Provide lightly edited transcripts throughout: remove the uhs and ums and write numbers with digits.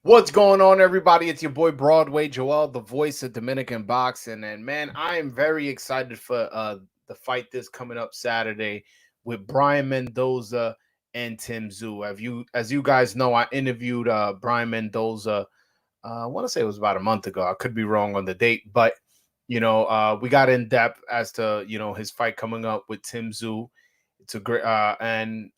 What's going on, everybody? It's your boy Broadway Joel, the voice of Dominican boxing, and man, I am very excited for the fight that's coming up Saturday with Brian Mendoza and Tszyu. As you guys know, I interviewed Brian Mendoza. I want to say it was about a month ago. I could be wrong on the date, but we got in depth as to his fight coming up with Tszyu. It's a great and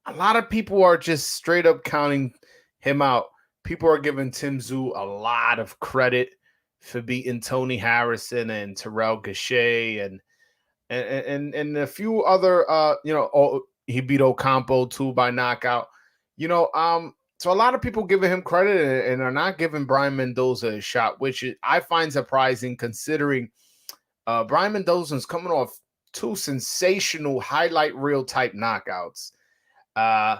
a lot of people are just straight up counting him out. People are giving Tszyu a lot of credit for beating Tony Harrison and Terrell Gausha and a few other he beat Ocampo too by knockout. So a lot of people giving him credit and are not giving Brian Mendoza a shot, which I find surprising considering Brian Mendoza's coming off two sensational highlight reel type knockouts uh,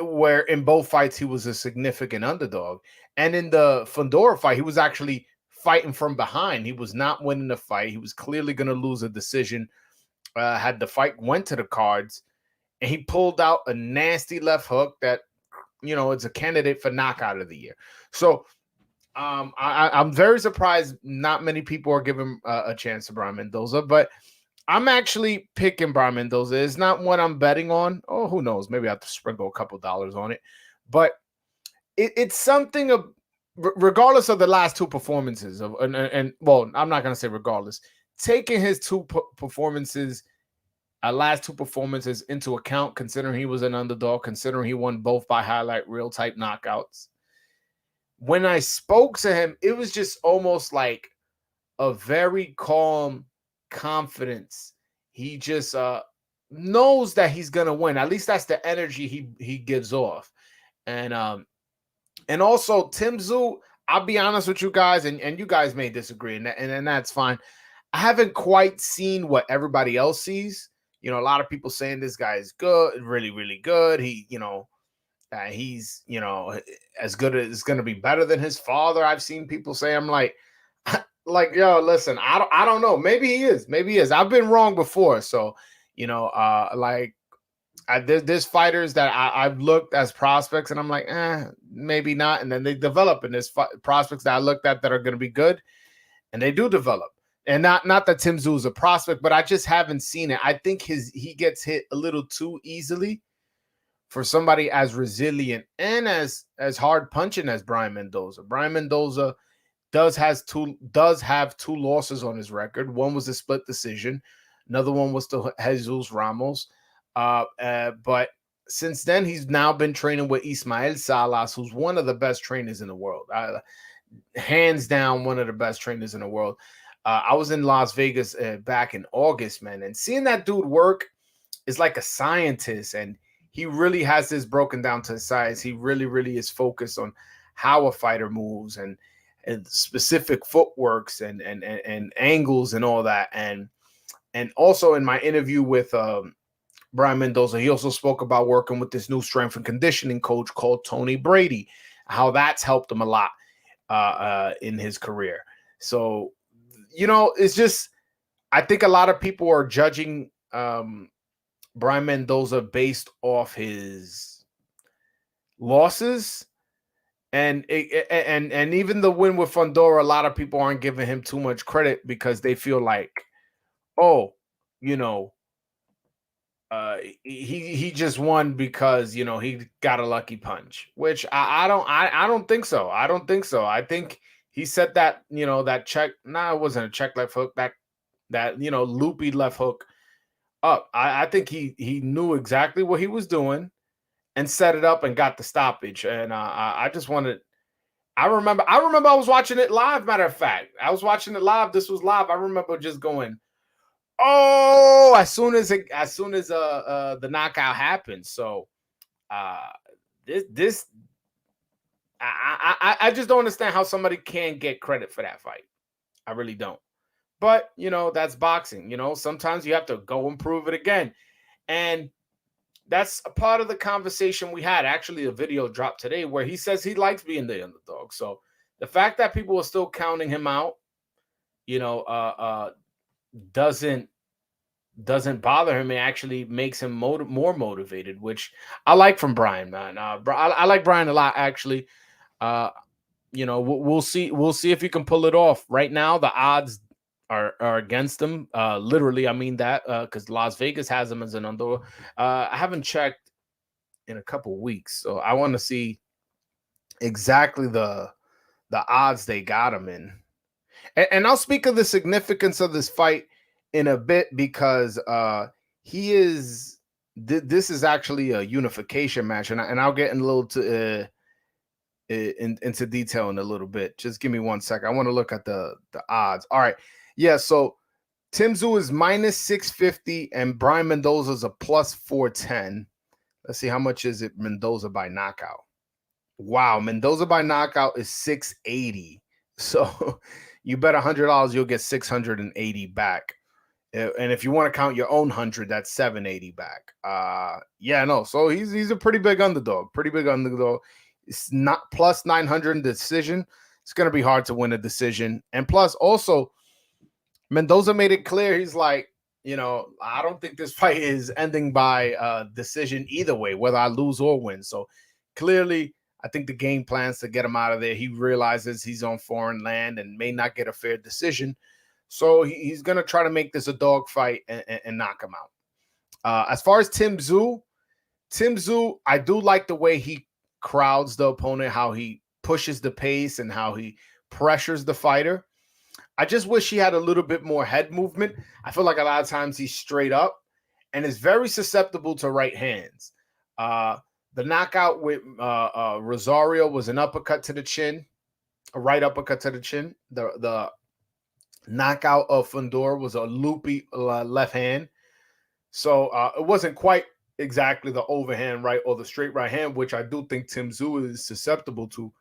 where in both fights he was a significant underdog. And in the Fundora fight, he was actually fighting from behind. He was not winning the fight. He was clearly going to lose a decision. Had the fight went to the cards, and he pulled out a nasty left hook that it's a candidate for knockout of the year. So I'm very surprised not many people are giving a chance to Brian Mendoza, but I'm actually picking Brian Mendoza. It's not what I'm betting on. Oh, who knows? Maybe I have to sprinkle a couple dollars on it. But it's something of, regardless of the last two performances of, and well, I'm not going to say regardless. Taking his performances, last two performances into account, considering he was an underdog, considering he won both by highlight reel type knockouts. When I spoke to him, it was just almost like a very calm confidence. He just knows that he's gonna win. At least that's the energy he gives off. And also Tszyu, I'll be honest with you guys, and you guys may disagree, and that's fine. I haven't quite seen what everybody else sees. A lot of people saying this guy is good, really, really good. He's as good as it's gonna be better than his father. I've seen people say. I'm like, yo, listen, I don't know. Maybe he is. Maybe he is. I've been wrong before. So, there's fighters that I've looked as prospects and I'm like, maybe not. And then they develop, and there's prospects that I looked at that are going to be good, and they do develop. And not that Tszyu is a prospect, but I just haven't seen it. I think he gets hit a little too easily for somebody as resilient and as hard punching as Brian Mendoza. Brian Mendoza does have two losses on his record. One was a split decision. Another one was to Jesus Ramos. But since then, he's now been training with Ismael Salas, who's one of the best trainers in the world. Hands down, one of the best trainers in the world. I was in Las Vegas back in August, man, and seeing that dude work is like a scientist, and he really has this broken down to science. He really, really is focused on how a fighter moves and specific footworks and angles and all that. And also in my interview with Brian Mendoza, he also spoke about working with this new strength and conditioning coach called Tony Brady, how that's helped him a lot in his career. So, it's just, I think a lot of people are judging Brian Mendoza based off his losses. And even the win with Fundora, a lot of people aren't giving him too much credit because they feel like, oh, he just won because he got a lucky punch, which I don't think so. I don't think so. I think he set that that check. Nah, it wasn't a check left hook. That loopy left hook up. I think he knew exactly what he was doing and set it up and got the stoppage. And I just wanted. I remember I was watching it live. Matter of fact, I was watching it live. This was live. I remember just going, oh, as soon as the knockout happened. So this I just don't understand how somebody can get credit for that fight. I really don't. But that's boxing. Sometimes you have to go and prove it again. And that's a part of the conversation we had. Actually, a video dropped today where he says he likes being the underdog. So the fact that people are still counting him out, doesn't bother him. It actually makes him more motivated, which I like from Brian, man. I like Brian a lot, actually. We'll see. We'll see if he can pull it off. Right now, the odds are against him. Literally, I mean that because Las Vegas has him as an underdog. I haven't checked in a couple weeks, so I want to see exactly the odds they got him in. And I'll speak of the significance of this fight in a bit because he is. This is actually a unification match, and I'll get in a little into detail in a little bit. Just give me 1 second. I want to look at the odds. All right, yeah. So Tim Tszyu is minus 650, and Brian Mendoza is a plus 410. Let's see how much is it Mendoza by knockout. Wow, Mendoza by knockout is 680. So you bet $100, you'll get 680 back. And if you want to count your own 100, that's 780 back. Yeah, no. So he's a pretty big underdog. Pretty big underdog. It's not plus 900 in decision. It's going to be hard to win a decision. And plus, also, Mendoza made it clear. He's like, I don't think this fight is ending by decision either way, whether I lose or win. So clearly, I think the game plans to get him out of there. He realizes he's on foreign land and may not get a fair decision. So he's going to try to make this a dog fight and knock him out. As far as Tim Tszyu, I do like the way he crowds the opponent, how he pushes the pace and how he pressures the fighter. I just wish he had a little bit more head movement. I feel like a lot of times he's straight up and is very susceptible to right hands. The knockout with Rosario was an uppercut to the chin, a right uppercut to the chin. The knockout of Fundora was a loopy left hand. So it wasn't quite exactly the overhand right or the straight right hand, which I do think Tim Tszyu is susceptible to.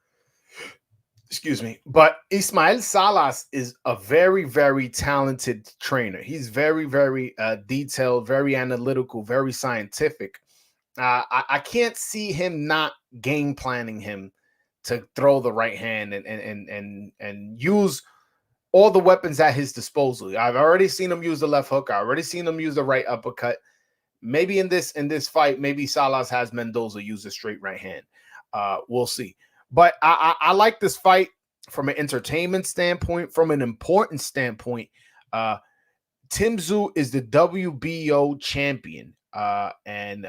Excuse me. But Ismael Salas is a very, very talented trainer. He's very, very detailed, very analytical, very scientific. I can't see him not game planning him to throw the right hand and use all the weapons at his disposal. I've already seen him use the left hook. I already seen him use the right uppercut. Maybe in this fight, maybe Salas has Mendoza use a straight right hand. We'll see. But I like this fight from an entertainment standpoint, from an important standpoint. Tim Tszyu is the WBO champion, and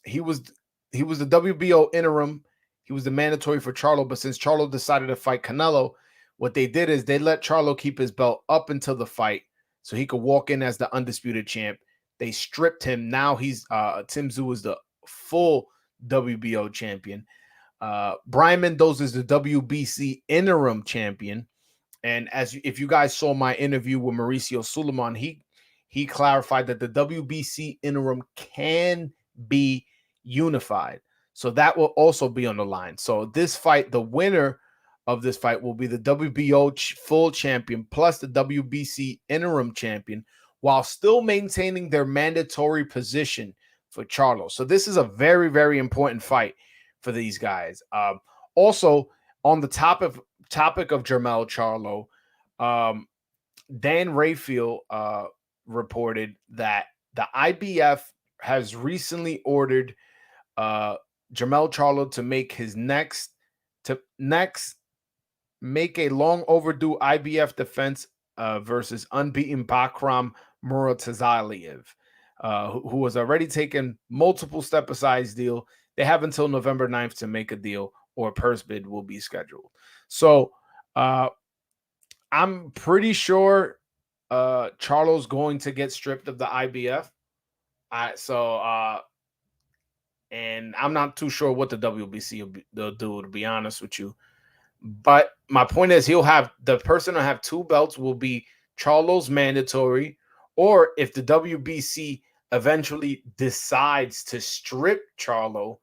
he was the WBO interim. He was the mandatory for Charlo, but since Charlo decided to fight Canelo, what they did is they let Charlo keep his belt up until the fight so he could walk in as the undisputed champ. They stripped him. Now he's Tim Tszyu is the full WBO champion. Brian Mendoza is the WBC interim champion. And if you guys saw my interview with Mauricio Suleiman, he clarified that the WBC interim can be unified. So that will also be on the line. So this fight, the winner of this fight will be the WBO full champion plus the WBC interim champion while still maintaining their mandatory position for Charlo. So this is a very, very important fight for these guys. Also, on the topic of Jermell Charlo, Dan Rayfield reported that the IBF has recently ordered Jermell Charlo to make a long overdue IBF defense versus unbeaten Bakram Muratazaliev, who has already taken multiple step-aside deal. They have until November 9th to make a deal or a purse bid will be scheduled. So I'm pretty sure Charlo's going to get stripped of the IBF. And I'm not too sure what the WBC will do, to be honest with you. But my point is the person will have two belts will be Charlo's mandatory, or if the WBC eventually decides to strip Charlo,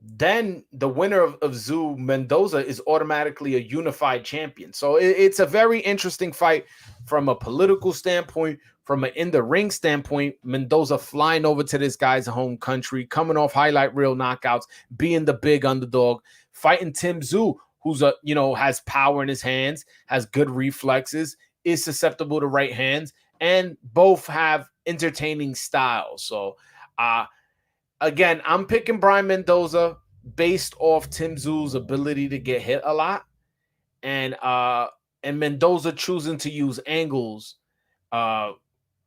then the winner of Tszyu Mendoza is automatically a unified champion. So it's a very interesting fight from a political standpoint, from an in-the-ring standpoint. Mendoza flying over to this guy's home country, coming off highlight reel knockouts, being the big underdog, fighting Tim Tszyu, who's has power in his hands, has good reflexes, is susceptible to right hands, and both have entertaining styles. So again, I'm picking Brian Mendoza. based off Tszyu's ability to get hit a lot, and Mendoza choosing to use angles uh,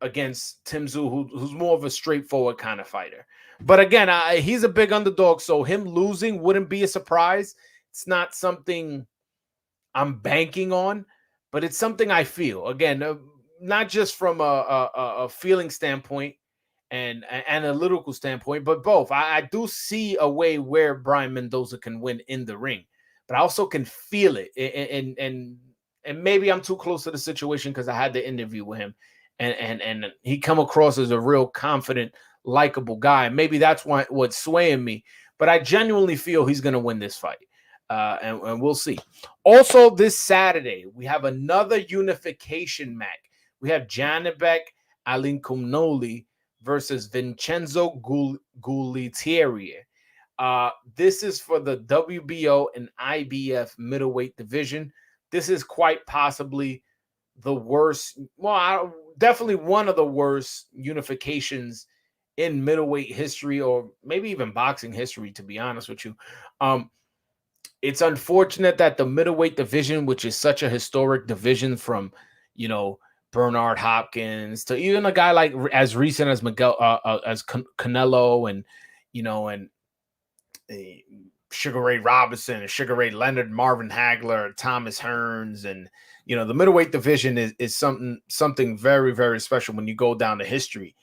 against Tszyu, who's more of a straightforward kind of fighter. But again, he's a big underdog, so him losing wouldn't be a surprise. It's not something I'm banking on, but it's something I feel. Again, not just from a feeling standpoint and an analytical standpoint, but both. I do see a way where Brian Mendoza can win in the ring, but I also can feel it. And maybe I'm too close to the situation because I had the interview with him, and he come across as a real confident, likable guy. Maybe that's what's swaying me. But I genuinely feel he's going to win this fight, and we'll see. Also, this Saturday we have another unification match. We have Zhanibek Alimkhanuly versus Vincenzo Gualtieri. This is for the WBO and IBF middleweight division. This is quite possibly the worst, definitely one of the worst unifications in middleweight history, or maybe even boxing history, to be honest with you. It's unfortunate that the middleweight division, which is such a historic division from, Bernard Hopkins to even a guy like as recent as as Canelo, and Sugar Ray Robinson and Sugar Ray Leonard, Marvin Hagler, Thomas Hearns, and the middleweight division is something very, very special when you go down the history.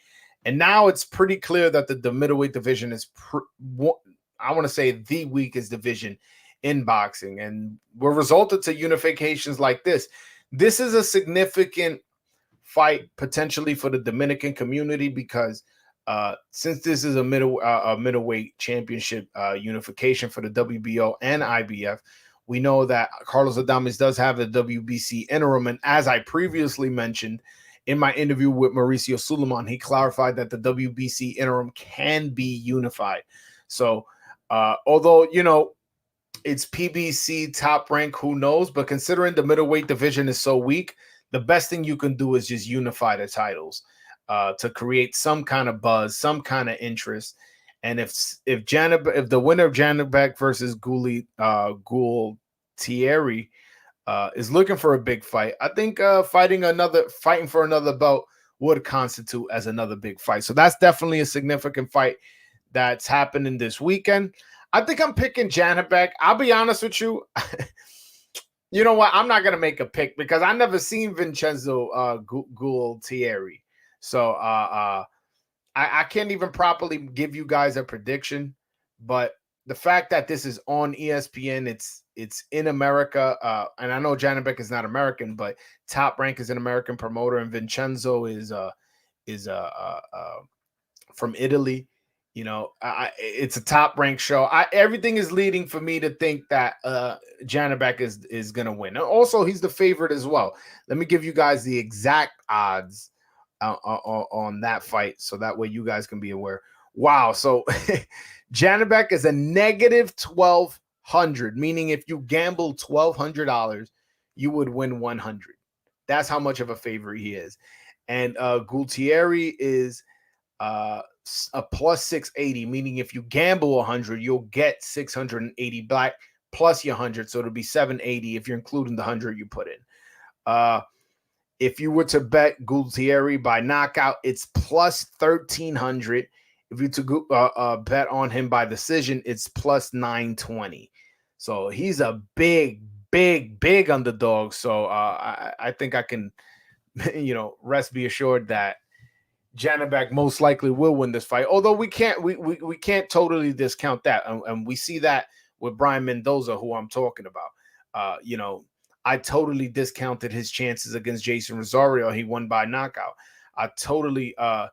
And now it's pretty clear that the middleweight division is I want to say the weakest division in boxing, and we're resulted to unifications like this. This is a significant fight potentially for the Dominican community because since this is a middleweight championship unification for the WBO and IBF, we know that Carlos Adames does have the WBC interim, and as I previously mentioned in my interview with Mauricio Suleiman, he clarified that the WBC interim can be unified. So although it's PBC top rank, who knows? But considering the middleweight division is so weak, the best thing you can do is just unify the titles to create some kind of buzz, some kind of interest. And if the winner of Zhanibek versus Gualtieri is looking for a big fight, I think fighting for another belt would constitute as another big fight. So that's definitely a significant fight that's happening this weekend. I think I'm picking Zhanibek. I'll be honest with you. You know what? I'm not going to make a pick because I never seen Vincenzo Gualtieri. So I can't even properly give you guys a prediction. But the fact that this is on ESPN, it's in America. And I know Zhanibek is not American, but Top Rank is an American promoter, and Vincenzo is from Italy. It's a Top Rank show. Everything is leading for me to think that Zhanibek is going to win. And also, he's the favorite as well. Let me give you guys the exact odds on that fight, so that way you guys can be aware. Wow. So Zhanibek is a negative 1,200, meaning if you gamble $1,200, you would win 100. That's how much of a favorite he is. And Gualtieri is a plus 680, meaning if you gamble 100, you'll get 680 back plus your 100, so it'll be 780 if you're including the 100 you put in. If you were to bet Gualtieri by knockout, it's plus 1,300. If you to bet on him by decision, it's plus 920. So he's a big underdog. So I think I can, rest be assured that Zhanibek most likely will win this fight. Although we can't totally discount that, and we see that with Brian Mendoza, who I'm talking about. I totally discounted his chances against Jason Rosario. He won by knockout. I totally, I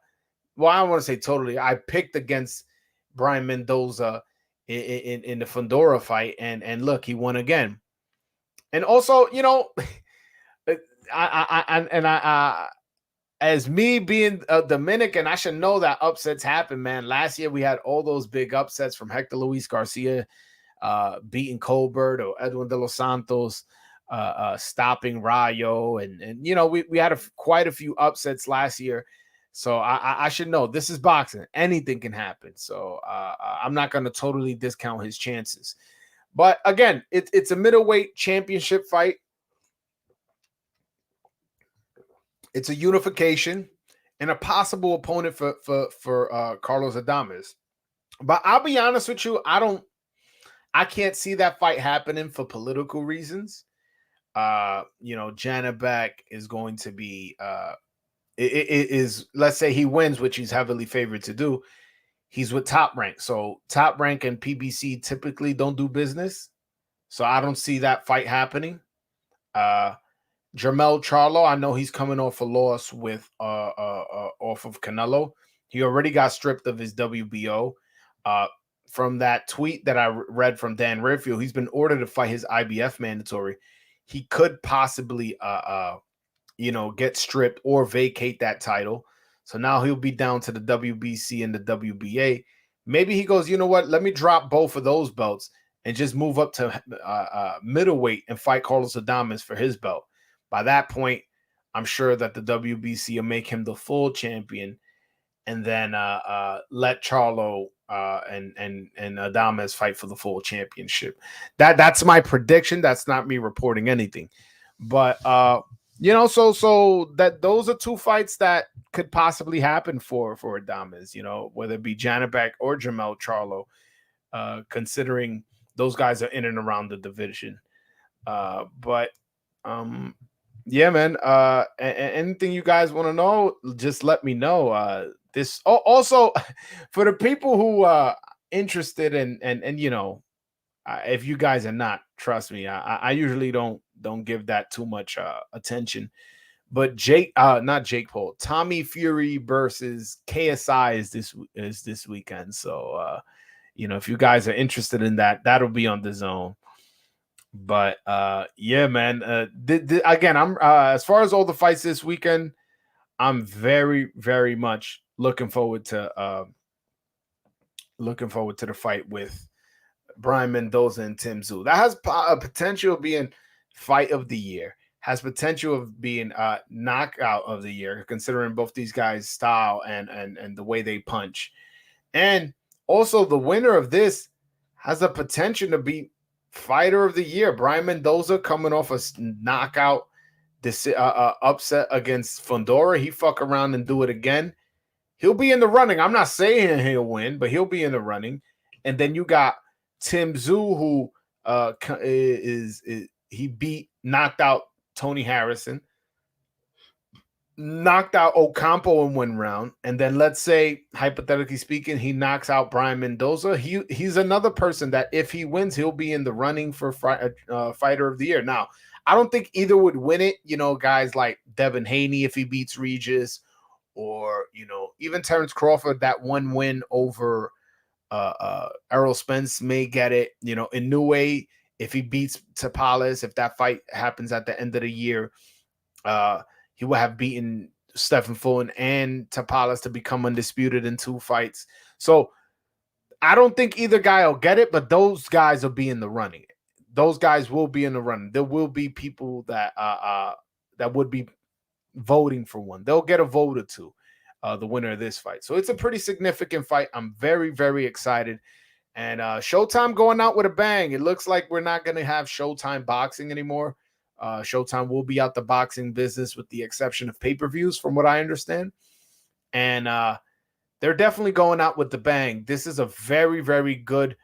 don't want to say totally. I picked against Brian Mendoza in the Fundora fight, and look, he won again. And also, I as me being a Dominican, I should know that upsets happen, man. Last year we had all those big upsets from Hector Luis Garcia beating Colbert, or Edwin de los Santos stopping Rayo, and we had quite a few upsets last year. So I should know this is boxing. Anything can happen. So I'm not going to totally discount his chances. But again, it's a middleweight championship fight. It's a unification and a possible opponent for Carlos Adames. But I'll be honest with you, I can't see that fight happening for political reasons. Zhanibek is going to be it is, let's say he wins, which he's heavily favored to do. He's with Top Rank. So Top Rank and PBC typically don't do business. So I don't see that fight happening. Jermell Charlo, I know he's coming off a loss with off of Canelo. He already got stripped of his WBO. From that tweet that I read from Dan Redfield, he's been ordered to fight his IBF mandatory. He could possibly get stripped or vacate that title. So now he'll be down to the WBC and the WBA. Maybe he goes, you know what? Let me drop both of those belts and just move up to middleweight and fight Carlos Adames for his belt. By that point, I'm sure that the WBC will make him the full champion, and then let Charlo and Adames fight for the full championship. That's my prediction. That's not me reporting anything, but so that those are two fights that could possibly happen for Adames. Whether it be Zhanibek or Jermell Charlo, considering those guys are in and around the division. Yeah, man. Anything you guys want to know, just let me know. This also for the people who interested and if you guys are not, trust me, I usually don't give that too much attention. But not Jake Paul, Tommy Fury versus KSI is this weekend. So if you guys are interested in that, that'll be on the zone. But yeah, man. Again, I'm as far as all the fights this weekend, I'm very, very much looking forward to the fight with Brian Mendoza and Tszyu. That has a potential of being fight of the year. Has potential of being knockout of the year, considering both these guys' style and the way they punch. And also the winner of this has a potential to be fighter of the year. Brian Mendoza coming off a knockout upset against Fundora. He fuck around and do it again. He'll be in the running. I'm not saying he'll win, but he'll be in the running. And then you got Tszyu, who he knocked out Tony Harrison, knocked out Ocampo in one round, and then let's say, hypothetically speaking, he knocks out Brian Mendoza. He's another person that if he wins, he'll be in the running for fighter of the year. Now, I don't think either would win it. Guys like Devin Haney if he beats Regis, or even Terrence Crawford, that one win over Errol Spence may get it. Inoue if he beats Tapales, if that fight happens at the end of the year, he will have beaten Stephen Fulton and Tapales to become undisputed in 2 fights. So I don't think either guy will get it, but those guys will be in the running. Those guys will be in the running. There will be people that would be voting for one. They'll get a vote or two, the winner of this fight. So it's a pretty significant fight. I'm very, very excited. And Showtime going out with a bang. It looks like we're not going to have Showtime boxing anymore. Showtime will be out the boxing business with the exception of pay-per-views, from what I understand. And they're definitely going out with the bang. This is a very, very good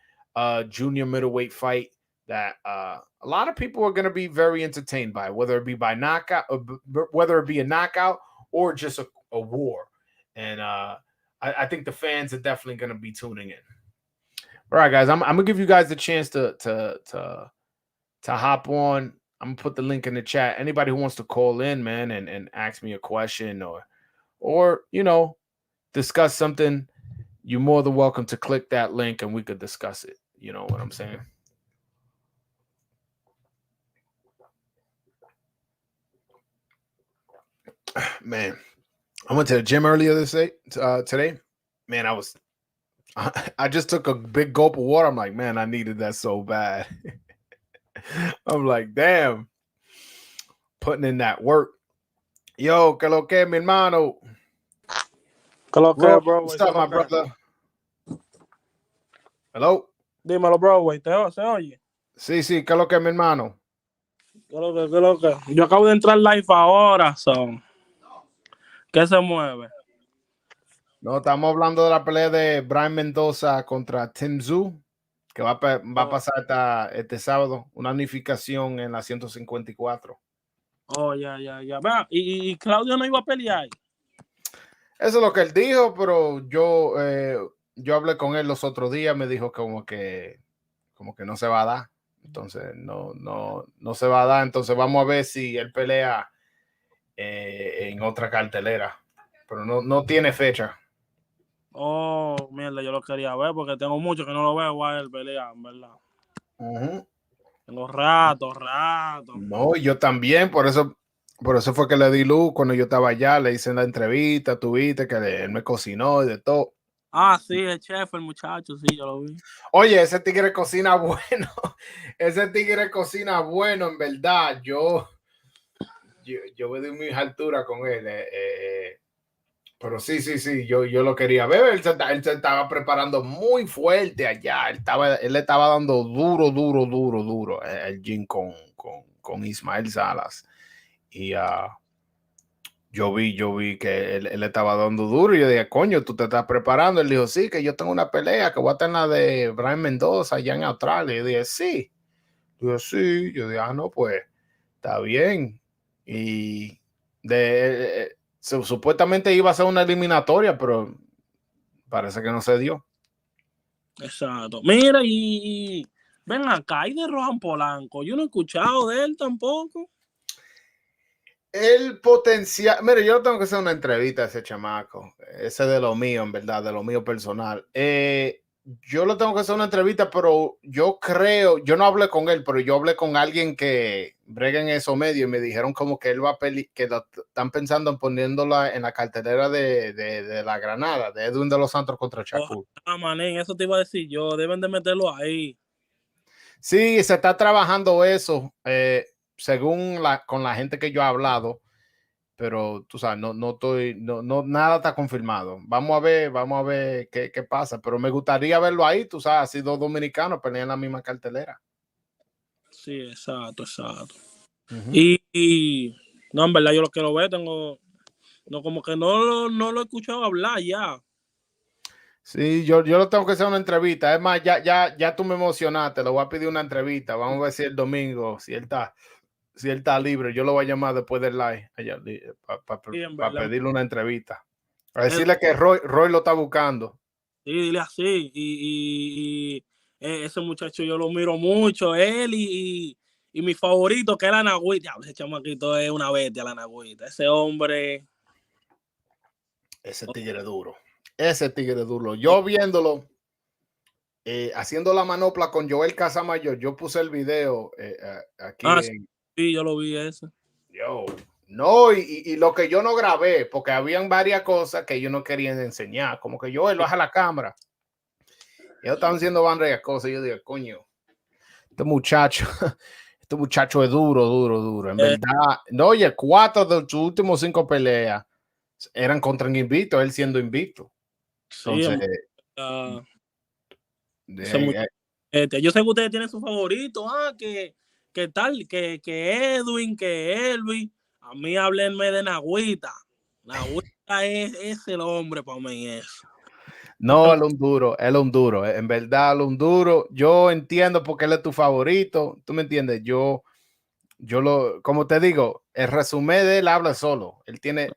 junior middleweight fight that a lot of people are going to be very entertained by, whether it be by knockout, whether it be a knockout or just a war. And I think the fans are definitely going to be tuning in. All right, guys, I'm gonna give you guys a chance to hop on. I'm gonna put the link in the chat. Anybody who wants to call in, man, and ask me a question or discuss something, you're more than welcome to click that link and we could discuss it. You know what I'm saying? Man, I went to the gym earlier today. Man, I just took a big gulp of water. I'm like, man, I needed that so bad. I'm like, damn, putting in that work. Yo, que lo que, mi hermano? ¿Qué lo que, Roy, bro? what's ¿Qué up, lo my que? brother? Hello. Dímelo, bro, ¿se oye? Sí, ¿qué es lo que, mi hermano? ¿Qué lo que, qué lo que? Yo acabo de entrar live ahora, son. ¿Qué se mueve? No, estamos hablando de la pelea de Brian Mendoza contra Tszyu, que va a pasar este sábado, una unificación en la 154. Oh, ya. Vea, y Claudio no iba a pelear. Eso es lo que él dijo, pero yo hablé con él los otros días, me dijo como que no se va a dar. Entonces, no se va a dar. Entonces, vamos a ver si él pelea en otra cartelera. Pero no tiene fecha. Oh, mierda, yo lo quería ver porque tengo mucho que no lo veo a él pelear, ¿verdad? Tengo rato. No, yo también, por eso fue que le di luz cuando yo estaba allá, le hice la entrevista, tuviste que él me cocinó y de todo. Ah, sí, el chef, el muchacho, sí, yo lo vi. Oye, ese tigre cocina bueno. Ese tigre cocina bueno, en verdad. Yo me di mi altura con él. Pero sí, yo lo quería ver. Él se estaba preparando muy fuerte allá. Él le estaba dando duro el gym con Ismael Salas. Y yo vi que él estaba dando duro y yo dije, coño, tú te estás preparando. Él dijo, sí, que yo tengo una pelea, que voy a tener la de Brian Mendoza allá en Australia. Y yo dije, sí. Yo dije, no, pues está bien. Y supuestamente iba a ser una eliminatoria, pero parece que no se dio. Exacto. Mira, y ven acá, y de Rohan Polanco, yo no he escuchado de él tampoco. El potencial, mire, yo tengo que hacer una entrevista a ese chamaco, ese de lo mío, en verdad, de lo mío personal. Yo lo tengo que hacer una entrevista, pero yo no hablé con él, pero yo hablé con alguien que brega en esos medios y me dijeron como que él va a que están pensando en poniéndola en la cartelera de la Granada, de Edwin de los Santos contra Shakur. Ah, manín, eso te iba a decir yo, deben de meterlo ahí. Sí, se está trabajando eso, según con la gente que yo he hablado. Pero tú sabes, nada está confirmado. Vamos a ver qué pasa. Pero me gustaría verlo ahí, tú sabes, así dos dominicanos pelean en la misma cartelera. Sí, exacto. Y no, en verdad yo lo quiero ver, como que no lo he escuchado hablar ya. Sí, yo lo tengo que hacer una entrevista. Es más, ya tú me emocionaste, le voy a pedir una entrevista. Vamos a ver si el domingo, si él está libre, yo lo voy a llamar después del live Sí, en para verdad. pedirle una entrevista. A decirle que Roy lo está buscando. Sí, dile así. Ese muchacho yo lo miro mucho, él y mi favorito, que es la Nagüita. Ese chamaquito es una bestia, la Nagüita. Ese hombre. Ese tigre duro. Yo viéndolo, haciendo la manopla con Joel Casamayor, yo puse el video aquí Ah, en. sí, yo lo vi ese. Yo, no, y lo que yo no grabé, porque habían varias cosas que yo no quería enseñar, como que Joel baja la cámara. Ellos estaban haciendo varias cosas. Y yo digo, coño, este muchacho, este muchacho es duro. En verdad, no, oye, 4 de sus últimos 5 peleas eran contra un invicto, él siendo invicto. Sí, Entonces, ese muchacho. Yo sé que ustedes tienen su favorito, que tal, que Edwin, que Elvis. A mí háblenme de Nagüita. Nagüita es el hombre para mí eso. no, él es un duro, en verdad, él es un duro. Yo entiendo por qué él es tu favorito, tú me entiendes. Como te digo, el resumen de él habla solo. Él tiene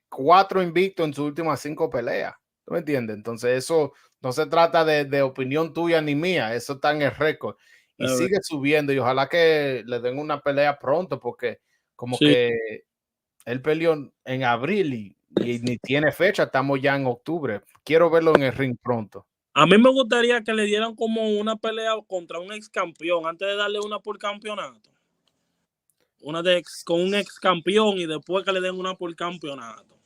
4 invictos en sus últimas 5 peleas, tú me entiendes. Entonces, eso no se trata de opinión tuya ni mía, eso está en el récord y sigue subiendo. Y ojalá que le den una pelea pronto, porque como Sí. que él peleó en abril y ni tiene fecha, estamos ya en octubre. Quiero verlo en el ring pronto. A mí me gustaría que le dieran como una pelea contra un ex campeón antes de darle una por campeonato. Con un ex campeón y después que le den una por campeonato.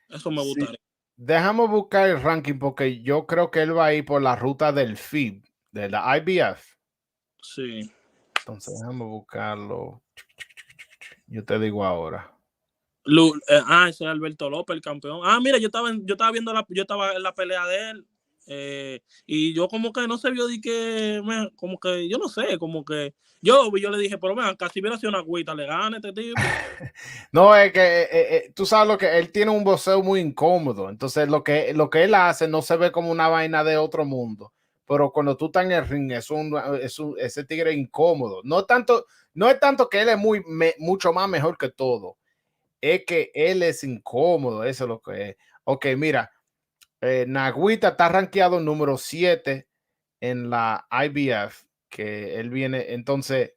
Eso me Sí. gustaría. Déjame buscar el ranking porque yo creo que él va a ir por la ruta del FIB, de la IBF. Sí. Entonces déjame buscarlo. Yo te digo ahora. Ese es Alberto López, el campeón. Mira, yo estaba en la pelea de él. Y yo como que no se vio de que, como que, yo no sé, como que yo le dije, pero vean, casi hubiera sido una agüita, le gana este tipo. No, es que tú sabes lo que él tiene un boxeo muy incómodo, entonces lo que él hace no se ve como una vaina de otro mundo, pero cuando tú estás en el ring ese tigre es incómodo. No es tanto que él es mucho más mejor que todo, es que él es incómodo, eso es lo que es. Ok, mira, Nagüita está rankeado número 7 en la IBF, que él viene, entonces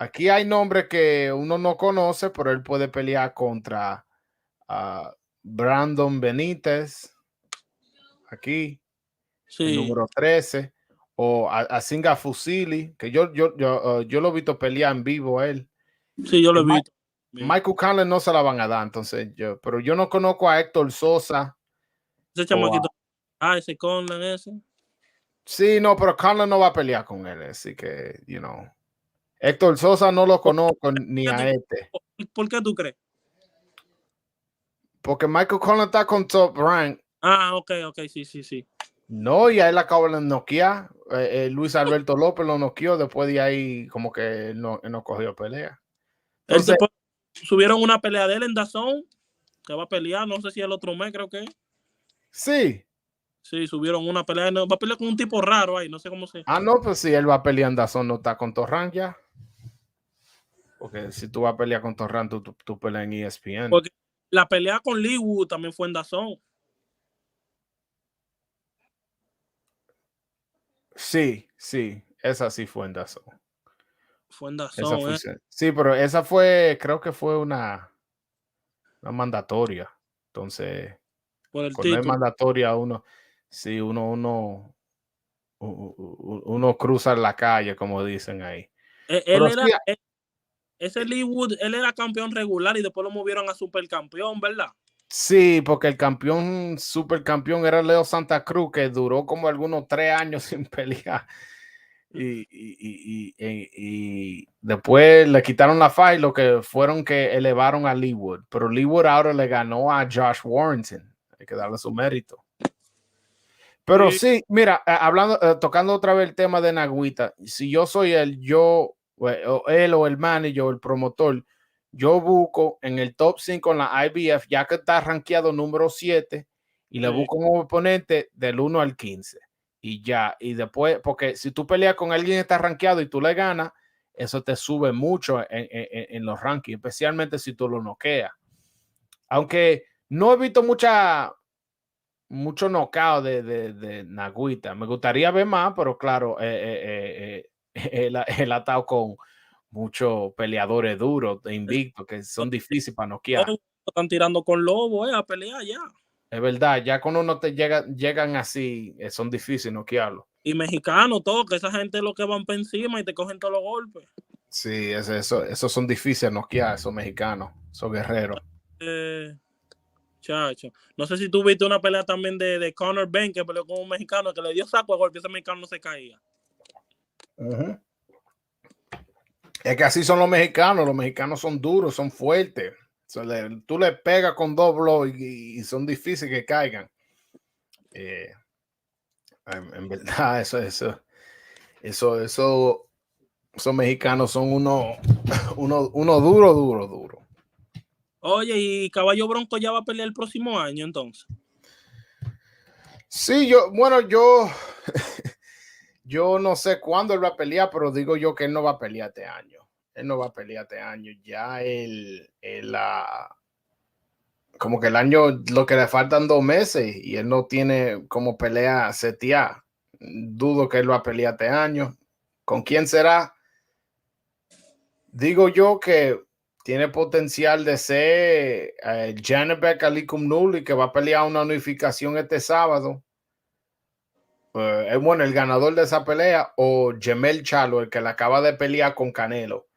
aquí hay nombres que uno no conoce, pero él puede pelear contra Brandon Benítez, aquí, el Sí, número 13, o a Singa Fusili, que yo lo he visto pelear en vivo a él. sí, yo lo he visto. Michael Conlon no se la van a dar, entonces pero yo no conozco a Héctor Sosa. Ese O chamaquito, ese Conlan ese. sí, no, pero Conlon no va a pelear con él, así que, Héctor Sosa no lo conozco ni a este. ¿Por qué tú crees? Porque Michael Conlon está con Top Rank. Ok, sí, sí, sí. No, y a él acabó de noquear. Luis Alberto López lo noqueó. Después de ahí, como que él no cogió pelea. Entonces, Después subieron una pelea de él en DAZN, que va a pelear, no sé si el otro mes, creo que. sí. Sí, subieron una pelea, va a pelear con un tipo raro ahí, no sé cómo se. No, pues si él va a pelear en DAZN, no está con Torran ya. Porque si tú vas a pelear con Torran, tú peleas en ESPN. Porque la pelea con Lee Wu también fue en DAZN. Sí, esa sí fue en DAZN. Fue en Esa DAZN, fue, sí, pero esa fue, creo que fue una mandatoria. Entonces, por el cuando es título. mandatoria, sí, uno cruza la calle, como dicen ahí. Él Pero era, sí, ese Lee Wu, él era campeón regular y después lo movieron a supercampeón, ¿verdad? sí, porque el campeón, supercampeón era Leo Santa Cruz, que duró como algunos 3 años sin pelear. Y después le quitaron la fight, lo que fueron que elevaron a Leewood. Pero Leewood ahora le ganó a Josh Warrington. Hay que darle su mérito. Pero Sí, sí, mira, tocando otra vez el tema de Nagüita, si yo soy o él o el manager o el promotor, yo busco en el top 5 en la IBF, ya que está rankeado número 7, y le sí, busco un oponente del 1 al 15. Y ya, y después, porque si tú peleas con alguien que está rankeado y tú le ganas, eso te sube mucho en los rankings, especialmente si tú lo noqueas. Aunque no he visto mucho knockout de Nagüita. Me gustaría ver más, pero claro, él ha estado con muchos peleadores duros de invicto que son difíciles para noquear. están tirando con Lobo, a pelear ya. Es verdad, ya cuando no te llegan así, son difíciles noquearlo. Y mexicano, todo, que esa gente es lo que van para encima y te cogen todos los golpes. Sí, esos son difíciles noquear, esos mexicanos, esos guerreros. Eh, Chacho. No sé si tú viste una pelea también de Conor Ben, que peleó con un mexicano que le dio saco a golpe, ese mexicano no se caía. Es que así son los mexicanos son duros, son fuertes. Tú le pegas con doble y son difíciles que caigan. En verdad, esos mexicanos son uno duro. Oye, y Caballo Bronco ya va a pelear el próximo año, entonces. Sí, yo no sé cuándo él va a pelear, pero digo yo que él no va a pelear este año. Él no va a pelear este año. Ya como que el año, lo que le faltan 2 meses y él no tiene como pelea setear. Dudo que él va a pelear este año. ¿Con quién será? Digo yo que tiene potencial de ser Zhanibek Alimkhanuly, que va a pelear una unificación este sábado. Es bueno, el ganador de esa pelea, o Gemel Chalo, el que le acaba de pelear con Canelo.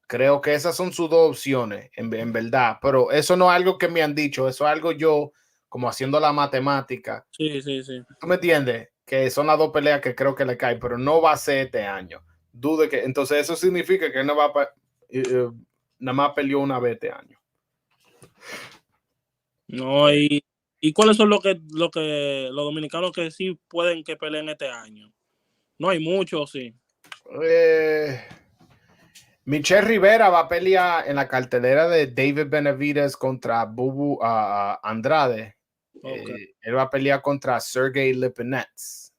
Creo que esas son sus dos opciones, en verdad. Pero eso no es algo que me han dicho, eso es algo yo, como haciendo la matemática. Sí, sí, sí. ¿Tú me entiendes? Que son las dos peleas que creo que le caen, pero no va a ser este año. Dude que, entonces eso significa que no va a nada más peleó una vez este año. No, y cuáles son los los dominicanos que sí pueden que peleen este año. No hay muchos, sí. Michelle Rivera va a pelear en la cartelera de David Benavidez contra Bubu Andrade. Okay. Él va a pelear contra Sergey Lipinets.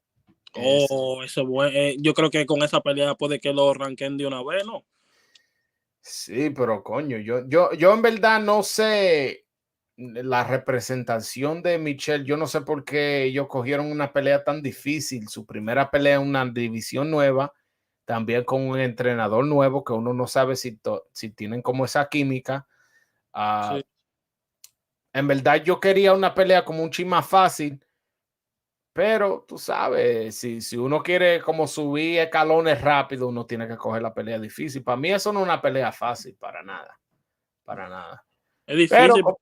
Eso bueno. Yo creo que con esa pelea puede que lo ranquen de una vez, ¿no? Sí, pero coño, yo en verdad no sé la representación de Michelle. Yo no sé por qué ellos cogieron una pelea tan difícil. Su primera pelea en una división nueva, también con un entrenador nuevo que uno no sabe si tienen como esa química. Sí. En verdad yo quería una pelea como un chin más fácil, pero tú sabes, si uno quiere como subir escalones rápido, uno tiene que coger la pelea difícil. Para mí eso no es una pelea fácil, para nada, para nada. Es Pero, difícil, pero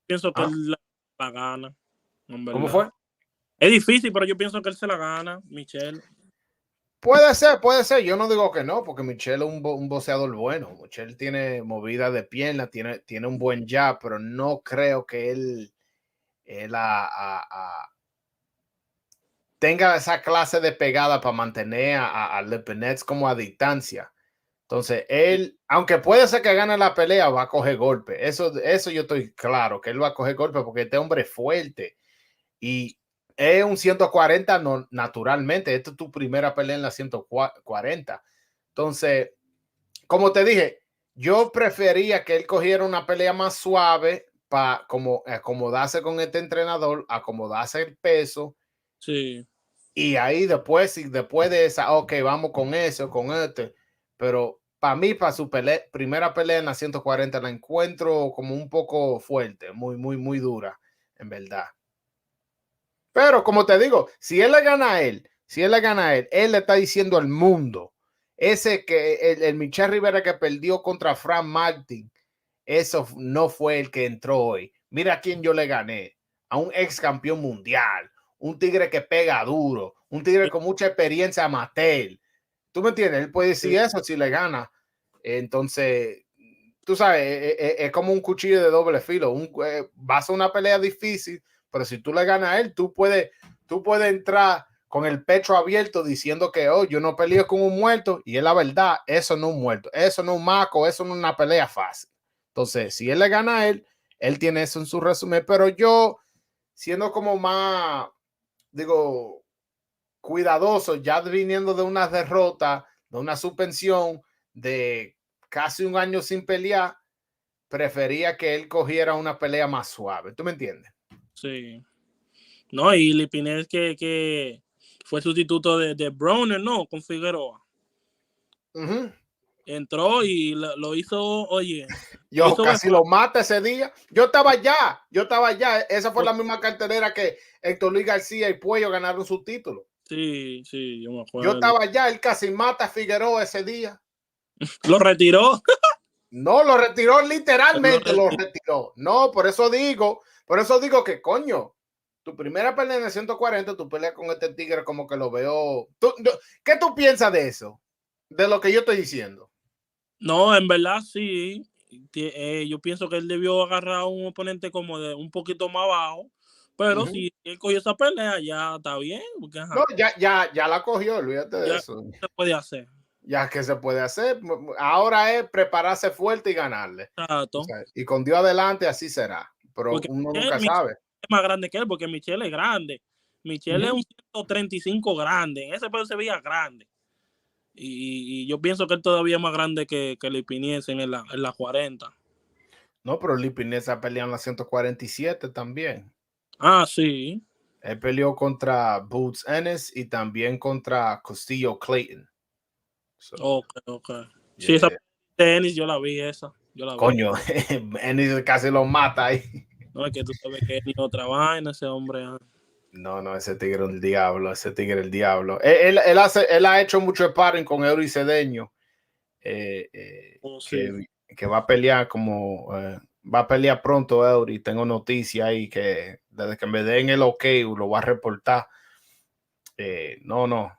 pienso que ¿ah? él la gana, en ¿Cómo verdad. fue? Es difícil, pero yo pienso que él se la gana, Michelle. Puede ser, puede ser. Yo no digo que no, porque Michelle es un boxeador bueno. Michelle tiene movida de pierna, tiene un buen jab, pero no creo que él tenga esa clase de pegada para mantener a Lipinets como a distancia. Entonces, él, aunque puede ser que gane la pelea, va a coger golpe. Eso yo estoy claro, que él va a coger golpe porque este hombre es fuerte y es un 140 no, naturalmente. Esta es tu primera pelea en la 140. Entonces, como te dije, yo prefería que él cogiera una pelea más suave para como acomodarse con este entrenador, acomodarse el peso. Sí. Y ahí después, si después de esa, ok, vamos con eso, con este. Pero para mí, para su primera pelea en la 140, la encuentro como un poco fuerte, muy dura, en verdad. Pero como te digo, si él le gana a él, él le está diciendo al mundo, ese que el Michel Rivera que perdió contra Frank Martin, eso no fue el que entró hoy. Mira a quién yo le gané, a un ex campeón mundial, un tigre que pega duro, un tigre con mucha experiencia amateur. ¿Tú me entiendes? Él puede decir Sí. eso si le gana. Entonces, tú sabes, es como un cuchillo de doble filo. Vas a una pelea difícil, pero si tú le ganas a él, tú puedes entrar con el pecho abierto diciendo que oh, yo no peleo con un muerto, y es la verdad, eso no es un muerto, eso no es un maco, eso no es una pelea fácil. Entonces, si él le gana a él tiene eso en su resumen, pero yo, siendo como más, digo, cuidadoso, ya viniendo de una derrota, de una suspensión, de casi un año sin pelear, prefería que él cogiera una pelea más suave. ¿Tú me entiendes? Sí. No, y Lipinés que fue sustituto de Browner, ¿no? Con Figueroa. Entró y lo hizo, oye, lo Yo hizo ver casi lo mata ese día. Yo estaba allá. Esa fue la misma cartelera que Héctor Luis García y Puello ganaron su título. Sí, sí, yo me Yo acuerdo. estaba allá, él casi mata a Figueroa ese día. Lo retiró. No, lo retiró, Lo literalmente lo retiró. retiró. No, por eso digo que coño, tu primera pelea en el 140, tu pelea con este tigre como que lo veo. ¿Qué tú piensas de eso? De lo que yo estoy diciendo. No, en verdad sí. Yo pienso que él debió agarrar a un oponente como de un poquito más bajo. Pero si él cogió esa pelea, ya está bien. Porque, No, ajá, ya la cogió, olvídate de ya eso. se puede hacer. Ya que se puede hacer. Ahora es prepararse fuerte y ganarle. O Exacto. sea, y con Dios adelante, así será. Pero Porque uno nunca Michelle sabe. es más grande que él, porque Michelle es grande. Michelle es un 135 grande. En ese pedo se veía grande. Y yo pienso que él todavía es más grande que Lipiniense en la 40. No, pero Lipinesa peleó en la 147 también. Ah, sí. Él peleó contra Boots Ennis y también contra Castillo Clayton. So, Ok, ok. Sí, esa yeah. tenis yo la vi, esa. Yo la vi. Coño, Ennis casi lo mata ahí. No, es que tú sabes que ni otra vaina ese hombre. No, ese tigre es el diablo, ese tigre es el diablo. Él ha hecho mucho sparring con Eury Cedeño, Oh, sí. que va a pelear va a pelear pronto Eury. Tengo noticia ahí que desde que me den el ok lo va a reportar. No,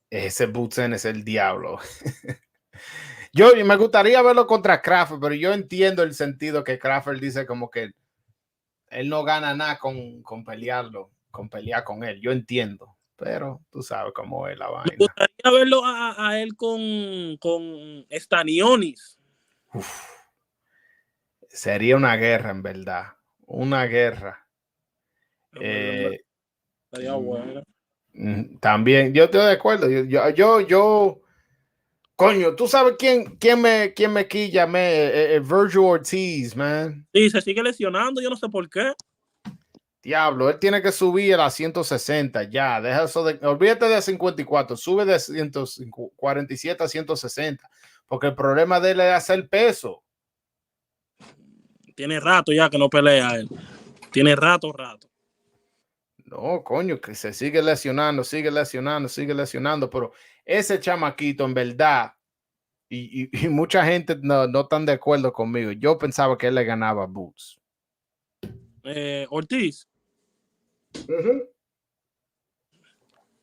ese Butsen es el diablo. Yo me gustaría verlo contra Crawford, pero yo entiendo el sentido que Crawford dice como que él no gana nada con pelearlo, con pelear con él. Yo entiendo, pero tú sabes cómo es la Me vaina. gustaría verlo a él con Stanionis. Uf, sería una guerra, en verdad. Una guerra. En verdad, Eh, estaría bueno. También, yo estoy de acuerdo. Yo coño, ¿tú sabes quién me quilla? Virgil Ortiz, man. Sí, se sigue lesionando, yo no sé por qué. Diablo, él tiene que subir a las 160 ya. Deja eso olvídate de 54, sube de 147 a 160, porque el problema de él es hacer peso. Tiene rato ya que no pelea él. Tiene rato. No, coño, que se sigue lesionando, pero ese chamaquito en verdad, y mucha gente no están de acuerdo conmigo. Yo pensaba que él le ganaba a Boots. Ortiz.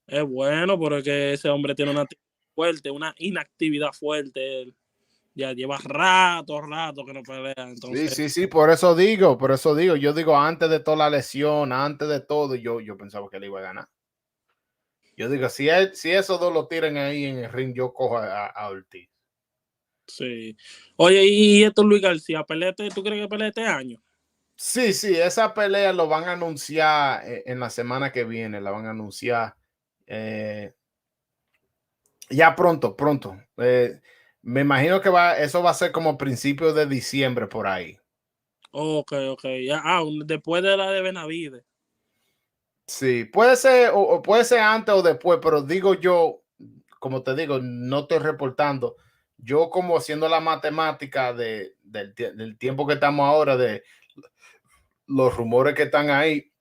Es bueno, pero es que ese hombre tiene una inactividad fuerte. Él ya lleva rato que no pelea. Entonces, Sí, por eso digo, yo digo antes de toda la lesión, antes de todo, yo pensaba que él iba a ganar. Yo digo, si esos dos lo tiran ahí en el ring, yo cojo a Ortiz. sí. Oye, y esto Luis García, pelete, ¿tú crees que pelea este año? Sí, esa pelea lo van a anunciar en la semana que viene, la van a anunciar ya pronto. Me imagino que eso va a ser como principios de diciembre por ahí. Ok. Ya, después de la de Benavides. Sí, puede ser o puede ser antes o después, pero digo yo, como te digo, no estoy reportando. Yo como haciendo la matemática del tiempo que estamos ahora, de los rumores que están ahí,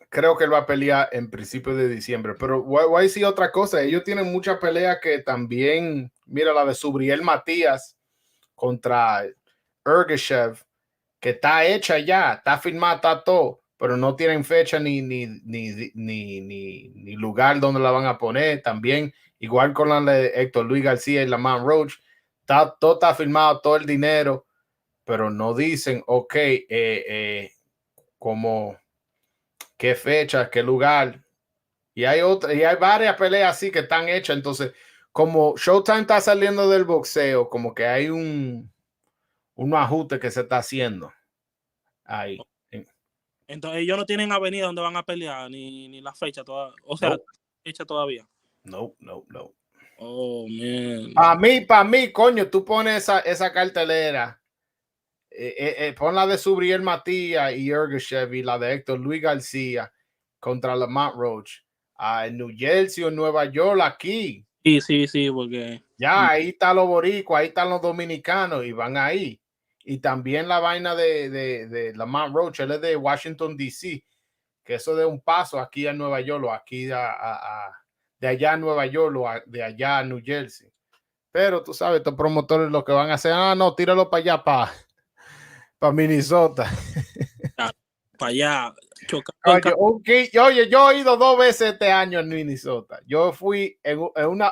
creo que él va a pelear en principios de diciembre. Pero voy a decir otra cosa, ellos tienen muchas peleas que también, mira la de Subriel Matías contra Ergashev, que está hecha ya, está firmada, está todo, pero no tienen fecha ni lugar donde la van a poner. También, igual con la de Héctor Luis García y la Man Roach, todo está firmado, todo el dinero, pero no dicen, ok, como qué fecha, qué lugar. Y hay varias peleas así que están hechas. Entonces, como Showtime está saliendo del boxeo, como que hay un ajuste que se está haciendo ahí. Entonces ellos no tienen avenida donde van a pelear, ni la fecha todavía. O sea, No, fecha todavía. no. Oh, man. Para mí, coño, tú pones esa cartelera, pon la de Subriel Matías y Ergashev y la de Héctor Luis García contra la Matt Roach en New Jersey o en Nueva York, aquí. Sí, porque Ya, ahí están los boricuas, ahí están los dominicanos y van ahí. Y también la vaina de Lamont Roach, él es de Washington, D.C., que eso de un paso aquí a Nueva York o aquí de allá a Nueva York o de allá a New Jersey. Pero tú sabes, estos promotores lo que van a hacer, no, tíralo para allá, para Minnesota. para allá, chocando el Oye, yo he ido 2 veces este año en Minnesota. Yo fui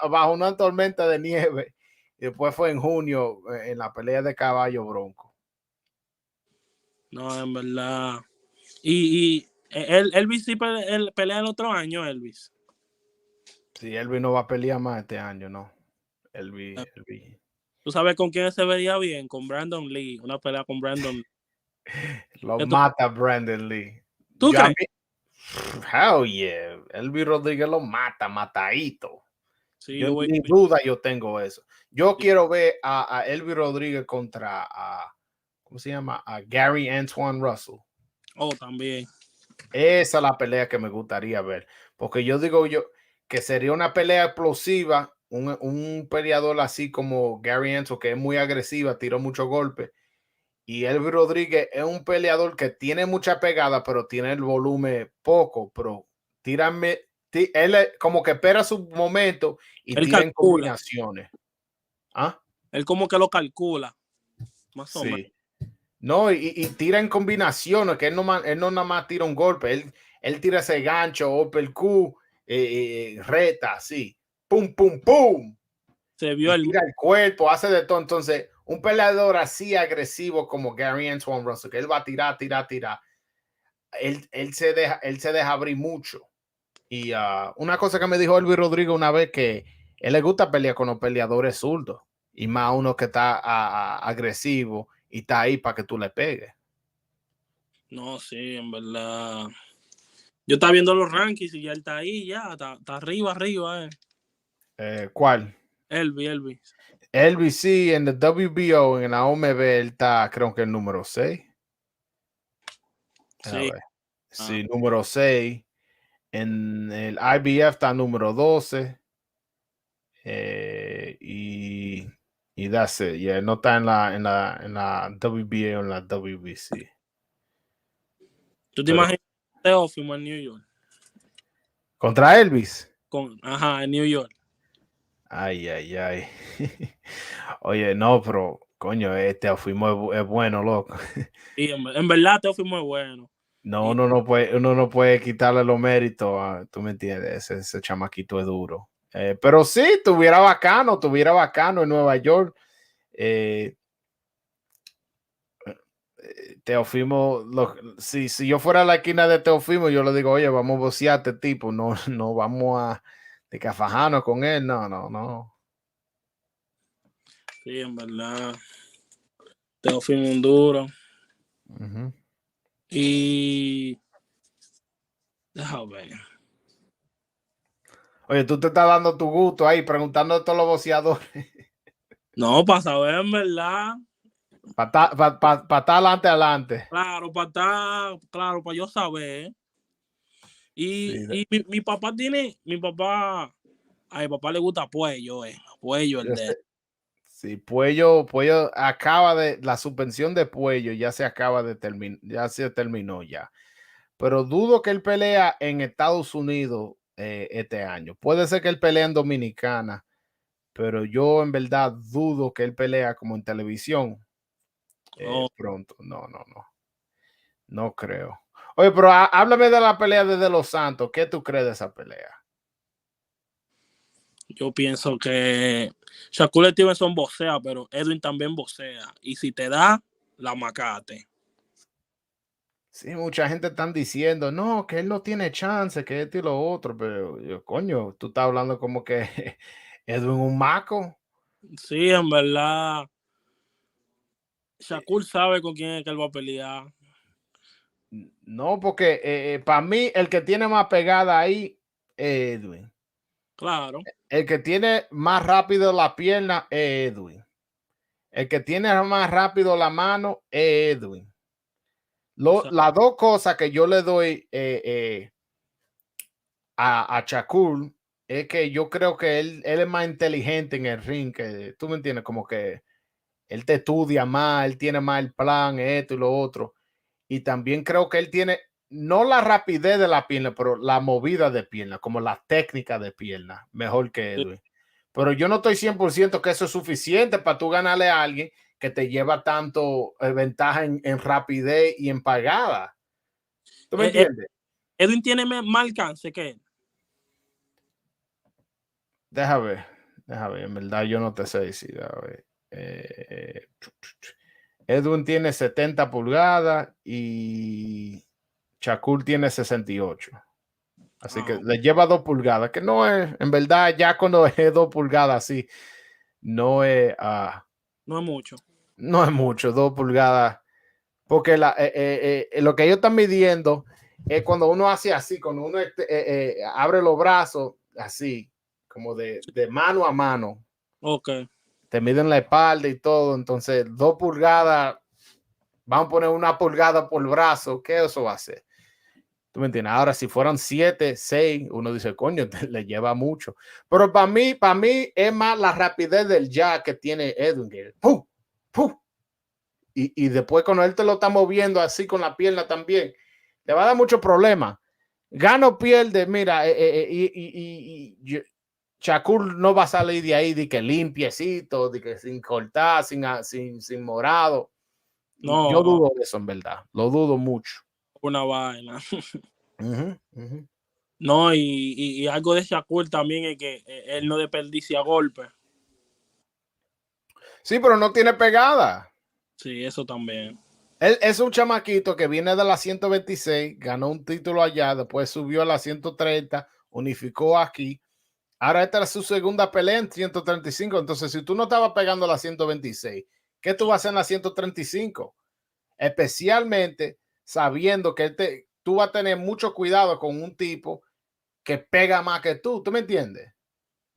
bajo una tormenta de nieve y después fue en junio en la pelea de caballo bronco. No, en verdad. Y Elvis sí pelea el otro año, Elvis. Sí, Elvis no va a pelear más este año, no. Elvis. ¿Tú sabes con quién se vería bien? Con Brandon Lee. Una pelea con Brandon Lee. Lo mata Brandon Lee. ¿Tú crees? Hell yeah. Elvis Rodríguez lo matadito. Sí, Yo yo voy. ni duda yo tengo eso. Yo quiero ver a Elvis Rodríguez contra ¿cómo se llama? A Gary Antoine Russell. Oh, también. Esa es la pelea que me gustaría ver. Porque yo digo que sería una pelea explosiva. Un peleador así como Gary Antoine, que es muy agresiva, tiró muchos golpes. Y Elvis Rodríguez es un peleador que tiene mucha pegada, pero tiene el volumen poco. Pero él como que espera su momento y Él tira en calcula. combinaciones. ¿Ah? Él como que lo calcula. Más o menos. Sí. No, y tira en combinaciones, que él no nada más tira un golpe, él tira ese gancho, uppercut, reta, así, pum. Se vio y el... tira el cuerpo, hace de todo. Entonces, un peleador así agresivo como Gary Antoine Russell, que él va a tirar, él se deja abrir mucho. Y una cosa que me dijo Elvis Rodrigo una vez, que él le gusta pelear con los peleadores zurdos, y más uno que está agresivo y está ahí para que tú le pegues. No, sí, en verdad. Yo estaba viendo los rankings y ya él está ahí, ya, está arriba, ¿Cuál? Elvis. LBC en el WBO, en la OMB, él está, creo que el número 6. A Sí. ver. Sí, número 6. En el IBF está número 12. Y that's it. Yeah, no está en la WBA o en la WBC. ¿Tú te Pero imaginas Teófimo en New York? contra Elvis. En New York. Ay. Oye, no, pero coño, este fuimos es bueno, loco. Y en verdad Teófimo es bueno. No, Y uno no puede quitarle los méritos, tú me entiendes, ese chamaquito es duro. Pero sí, tuviera bacano en Nueva York. Teofimo, si yo fuera a la esquina de Teofimo, yo le digo, oye, vamos a bocear a este tipo, no vamos a de cafajarnos con él, no. sí, en verdad. Teófimo un duro. Uh-huh. Y déjame ver. Oye, tú te estás dando tu gusto ahí, preguntando a todos los boceadores. No, para saber en verdad. Para estar adelante. Claro, para yo saber. Sí, Y mi papá a mi papá le gusta Puello, Puello el yo de... sé. Sí, Puello la suspensión de Puello ya se acaba de terminar, ya se terminó ya. Pero dudo que él pelea en Estados Unidos este año. Puede ser que él pelee en Dominicana, pero yo en verdad dudo que él pelea como en televisión Oh, pronto. No creo. Oye, pero háblame de la pelea de Los Santos. ¿Qué tú crees de esa pelea? yo pienso que Shakur Stevenson vocea, pero Edwin también vocea. Y si te da, la macate. Sí, mucha gente están diciendo, no, que él no tiene chance, que esto y lo otro, pero yo, coño, tú estás hablando como que Edwin un maco. Sí, en verdad. Shakur sabe con quién es que él va a pelear. No, porque para mí el que tiene más pegada ahí es Edwin. Claro. El que tiene más rápido la pierna es Edwin. El que tiene más rápido la mano es Edwin. Las dos cosas que yo le doy a Shakur es que yo creo que él es más inteligente en el ring, que tú me entiendes, como que él te estudia más, él tiene más el plan, esto y lo otro. Y también creo que él tiene no la rapidez de la pierna, pero la movida de pierna, como la técnica de pierna, mejor que Edwin. Pero yo no estoy 100% que eso es suficiente para tú ganarle a alguien que te lleva tanto ventaja en rapidez y en pagada. ¿Tú me entiendes? Edwin tiene más alcance que él. Deja ver, en verdad yo no te sé decir. A ver. Edwin tiene 70 pulgadas y Shakur tiene 68. Así que le lleva 2 pulgadas, que no es, en verdad, ya cuando es 2 pulgadas, sí, no es, No es mucho. no es mucho, 2 pulgadas, porque lo que ellos están midiendo es cuando uno hace así, cuando uno abre los brazos, así, como de mano a mano. Ok. Te miden la espalda y todo, entonces 2 pulgadas, vamos a poner 1 pulgada por brazo, ¿qué eso va a hacer? ¿Tú me entiendes? Ahora, si fueran 7, 6, uno dice, coño, le lleva mucho. Pero para mí es más la rapidez del jab que tiene Edwin. Que ¡pum! ¡Pum! Y después cuando él te lo está moviendo así con la pierna también, le va a dar mucho problema. Gana o pierde, mira, Shakur no va a salir de ahí de que limpiecito, de que sin cortar, sin morado. Yo No, dudo de eso, en verdad. Lo dudo mucho. una vaina. Uh-huh, uh-huh. No, y algo de Shakur también es que él no desperdicia golpes. Sí, pero no tiene pegada. Sí, eso también. Él es un chamaquito que viene de la 126, ganó un título allá, después subió a la 130, unificó aquí. Ahora esta es su segunda pelea en 135. Entonces, si tú no estabas pegando la 126, ¿qué tú vas a hacer en la 135? Especialmente sabiendo que tú vas a tener mucho cuidado con un tipo que pega más que tú. ¿Tú me entiendes?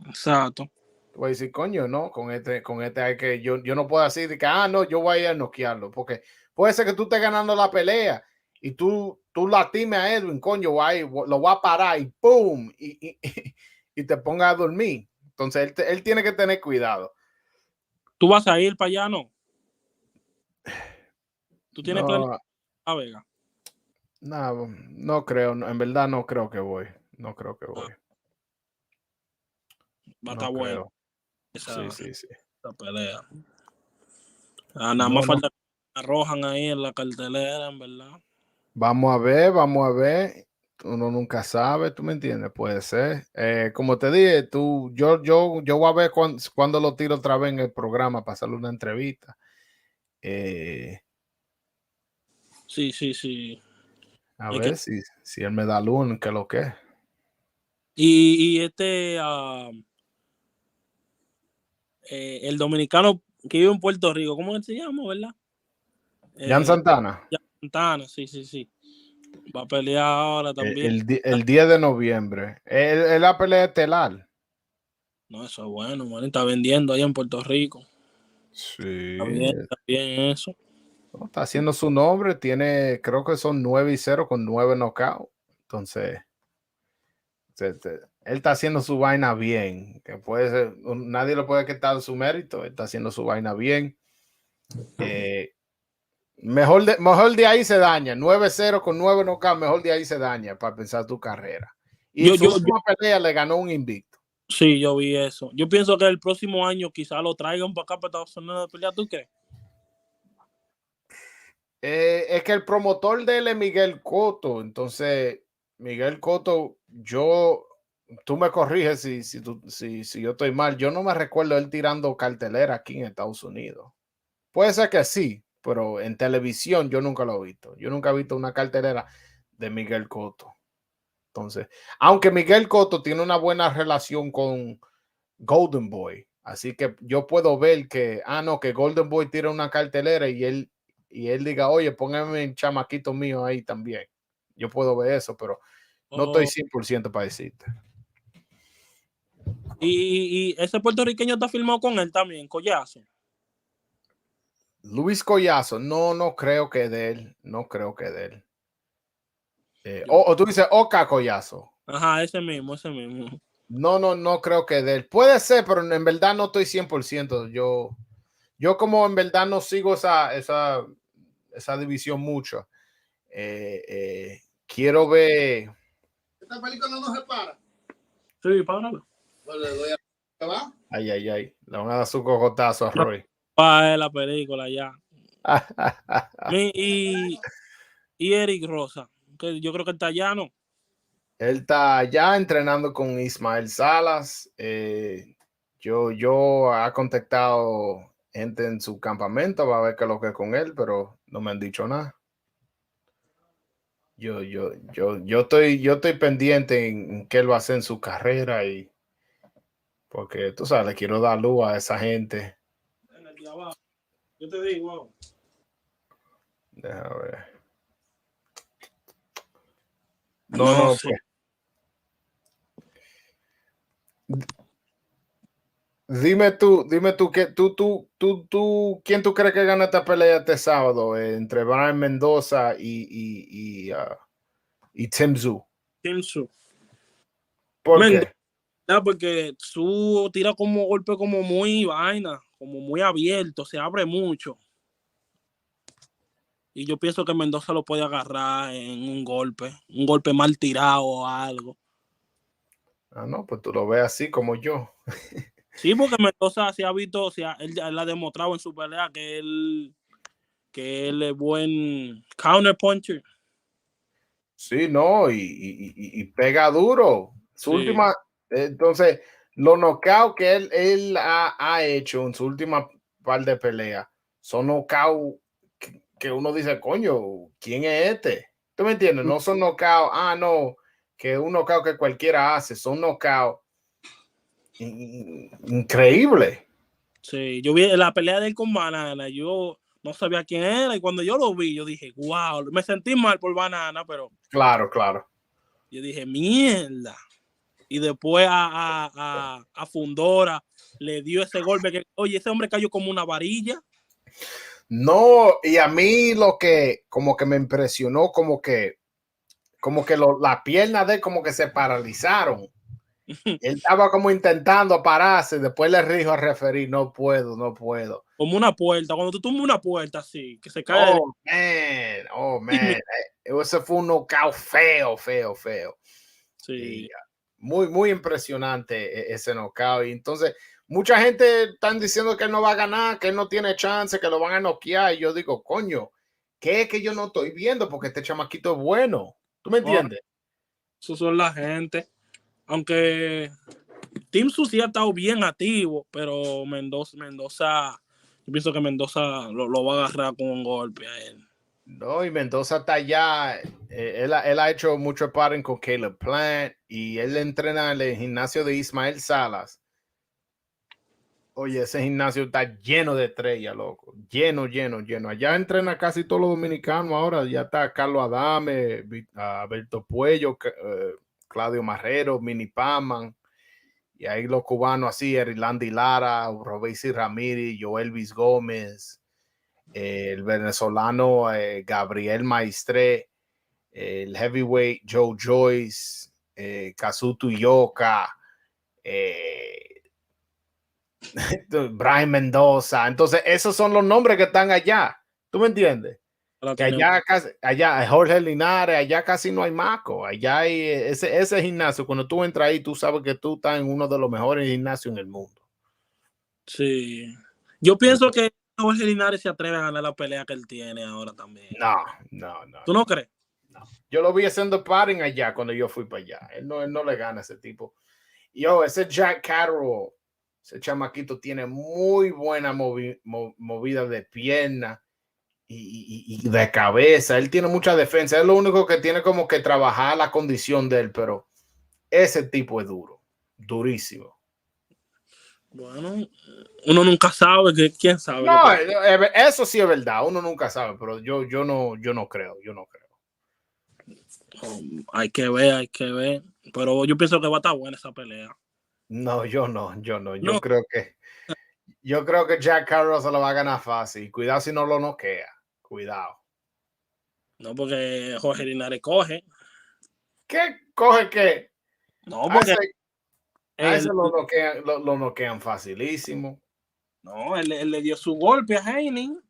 Exacto. Voy a decir, coño, no, con este hay que yo no puedo decir de que, no, yo voy a ir a noquearlo, porque puede ser que tú estés ganando la pelea y tú lastimes a Edwin, coño, lo voy a parar y ¡pum! Y te ponga a dormir. Entonces, él tiene que tener cuidado. ¿Tú vas a ir para allá, no? ¿Tú tienes planes No, a Vega? no creo, en verdad no creo que voy. No creo que voy. Va a No estar bueno creo. Sí, sí, sí. esa pelea. Nada No, más no. falta que arrojan ahí en la cartelera, en verdad. Vamos a ver, vamos a ver. Uno nunca sabe, ¿tú me entiendes? Puede ser. Como te dije, yo voy a ver cuando lo tiro otra vez en el programa para hacerle una entrevista. Sí, sí, sí. A Es que, ver si él me da luz, que lo que es. y el dominicano que vive en Puerto Rico, ¿cómo él se llama, verdad? Jan Santana, Jan Santana, sí, sí, sí. Va a pelear ahora también. el 10 de noviembre. Él la pelea estelar. No, eso es bueno, man. Está vendiendo allá en Puerto Rico. Sí, Está bien eso. está haciendo su nombre. Creo que son 9-0 con 9 knockouts. Entonces, él está haciendo su vaina bien. Que puede ser, nadie le puede quitar su mérito. Él está haciendo su vaina bien. Mejor de ahí se daña. 9-0 con 9 knockouts. Mejor de ahí se daña para pensar tu carrera. Y Yo, su yo, última pelea le ganó un invicto. sí, yo vi eso. Yo pienso que el próximo año quizá lo traigan para acá, para Estados Unidos de pelea. ¿Tú crees? Es que el promotor de él es Miguel Cotto. Entonces, Miguel Cotto, tú me corriges si yo estoy mal. Yo no me recuerdo él tirando cartelera aquí en Estados Unidos. Puede ser que sí, pero en televisión yo nunca lo he visto. Yo nunca he visto una cartelera de Miguel Cotto. Entonces, aunque Miguel Cotto tiene una buena relación con Golden Boy, así que yo puedo ver que, no, que Golden Boy tira una cartelera y él diga, oye, póngame un chamaquito mío ahí también. Yo puedo ver eso, pero no estoy 100% para decirte. Y ese puertorriqueño está firmado con él también, Collazo. Luis Collazo, no creo que de él, no creo que de él. O tú dices Oka Collazo. Ajá, ese mismo, ese mismo. No creo que de él. Puede ser, pero en verdad no estoy 100%. Yo como en verdad no sigo esa división mucho. Quiero ver. Esta película no se para. Sí, páralo. Pues le doy a... ¿Va? Ay. Le van a dar su cocotazo a Roy. Para la película ya. Y Eric Rosa, que yo creo que está allá, ¿no? Él está ya entrenando con Ismael Salas. Yo ha contactado gente en su campamento, va a ver qué es lo que es con él, pero no me han dicho nada. Yo estoy pendiente en qué él va a hacer en su carrera y porque tú sabes, le quiero dar luz a esa gente. En el día abajo. Yo te digo. Déjame ver. No sé. Pues. Dime tú, ¿quién tú crees que gana esta pelea este sábado entre Brian Mendoza y Tszyu? Tszyu. ¿Por qué? Porque Tszyu tira como golpe como muy vaina, como muy abierto, se abre mucho. Y yo pienso que Mendoza lo puede agarrar en un golpe mal tirado o algo. No, pues tú lo ves así como yo. Sí, porque Mendoza se ha visto, él ha demostrado en su pelea que él es buen counterpuncher. Sí, no, y pega duro. Su Sí. entonces, los knockouts que él ha hecho en su última par de peleas son knockouts que uno dice, coño, ¿quién es este? ¿Tú me entiendes? No son knockouts, no, que un knockout que cualquiera hace, son knockouts increíbles. Sí, yo vi la pelea de él con Banana, yo no sabía quién era, y cuando yo lo vi, yo dije, wow, me sentí mal por Banana, pero Claro. yo dije, mierda. Y después a Fundora le dio ese golpe que, oye, ese hombre cayó como una varilla. No, y a mí lo que como que me impresionó, como que las piernas de él como que se paralizaron. Él estaba como intentando pararse, después le dijo al referí, no puedo. Como una puerta, cuando tú tumbas una puerta así, que se cae. Oh, man. Ese fue un knockout feo. Sí. Y muy impresionante ese knockout. Y entonces, mucha gente están diciendo que él no va a ganar, que él no tiene chance, que lo van a noquear. Y yo digo, coño, ¿qué es que yo no estoy viendo? Porque este chamaquito es bueno. ¿Tú me entiendes? Eso son la gente. Aunque Tszyu sí ha estado bien activo, pero Mendoza, yo pienso que Mendoza lo va a agarrar con un golpe a él. No, y Mendoza está allá. Él ha hecho mucho sparring con Caleb Plant y él entrena en el gimnasio de Ismael Salas. Oye, ese gimnasio está lleno de estrellas, loco. Lleno. Allá entrena casi todos los dominicanos ahora. Ya está Carlos Adame, Alberto Puello, Claudio Marrero, Mini Paman. Y ahí los cubanos así, Erilandi Lara, Robesi Ramírez, Joelvis Gómez, el venezolano Gabriel Maestre, el heavyweight Joe Joyce, Kazuto Yoka, Brian Mendoza. Entonces, esos son los nombres que están allá. ¿Tú me entiendes? Que allá Jorge Linares, allá casi no hay maco. Allá hay ese gimnasio. Cuando tú entras ahí, tú sabes que tú estás en uno de los mejores gimnasios en el mundo. Sí. Yo pienso que Jorge Linares se atreve a ganar la pelea que él tiene ahora también. No. ¿Tú no crees? No. Yo lo vi haciendo sparring allá cuando yo fui para allá. Él no le gana a ese tipo. Ese Jack Catterall, ese chamaquito tiene muy buena movida de pierna y de cabeza. Él tiene mucha defensa. Es lo único que tiene como que trabajar la condición de él, pero ese tipo es duro, durísimo. Bueno, uno nunca sabe, quién sabe. No, eso sí es verdad, uno nunca sabe, pero yo no creo. Hay que ver. Pero yo pienso que va a estar buena esa pelea. No, yo no. Yo creo que Jack Carroll se lo va a ganar fácil. Cuidado si no lo noquea. Cuidado. No, porque Jorge Linares coge. ¿Qué coge qué? No, porque a ese lo noquean facilísimo. no, él le dio su golpe a Heining.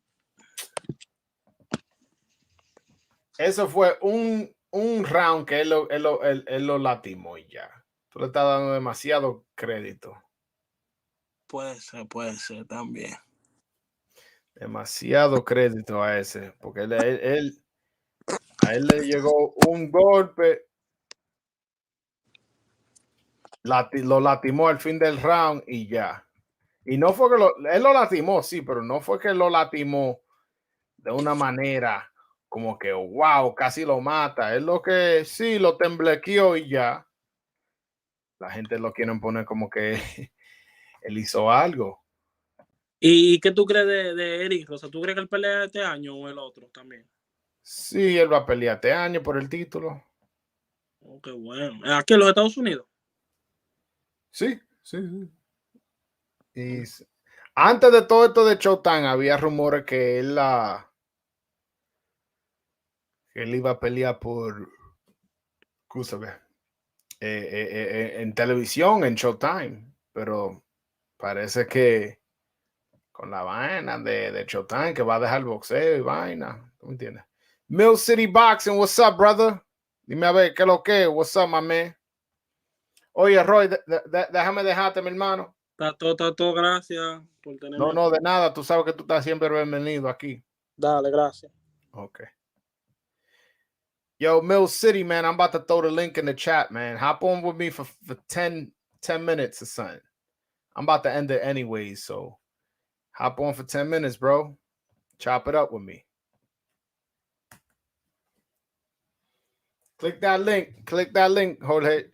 Eso fue un round que él lo lastimó y ya. Tú le estás dando demasiado crédito. Puede ser también. Demasiado crédito a ese. Porque a él le llegó un golpe. Lo lastimó al fin del round y ya. Y no fue que él lo lastimó, sí, pero no fue que lo lastimó de una manera como que, wow, casi lo mata. Es lo que sí, lo temblequeó y ya. La gente lo quieren poner como que él hizo algo. ¿Y qué tú crees de Eric Rosa? ¿Tú crees que él pelea este año o el otro también? Sí, él va a pelear este año por el título. Oh, qué bueno. ¿Aquí en los Estados Unidos? Sí. Y antes de todo esto de Showtime, había rumores que él iba a pelear por, escúchame, en televisión, en Showtime, pero parece que con la vaina de Showtime que va a dejar el boxeo y vaina, ¿tú me entiendes? Mill City Boxing, what's up, brother? Dime a ver, ¿qué es lo que? What's up, my man? Oye, Roy, déjame dejarte, mi hermano. Está todo, gracias por tenerme. No, de nada, tú sabes que tú estás siempre bienvenido aquí. Dale, gracias. Okay. Yo, Mill City, man, I'm about to throw the link in the chat, man. Hop on with me for 10 minutes or something. I'm about to end it anyways, so Hop on for 10 minutes, bro. Chop it up with me. Click that link. Click that link. Hold it.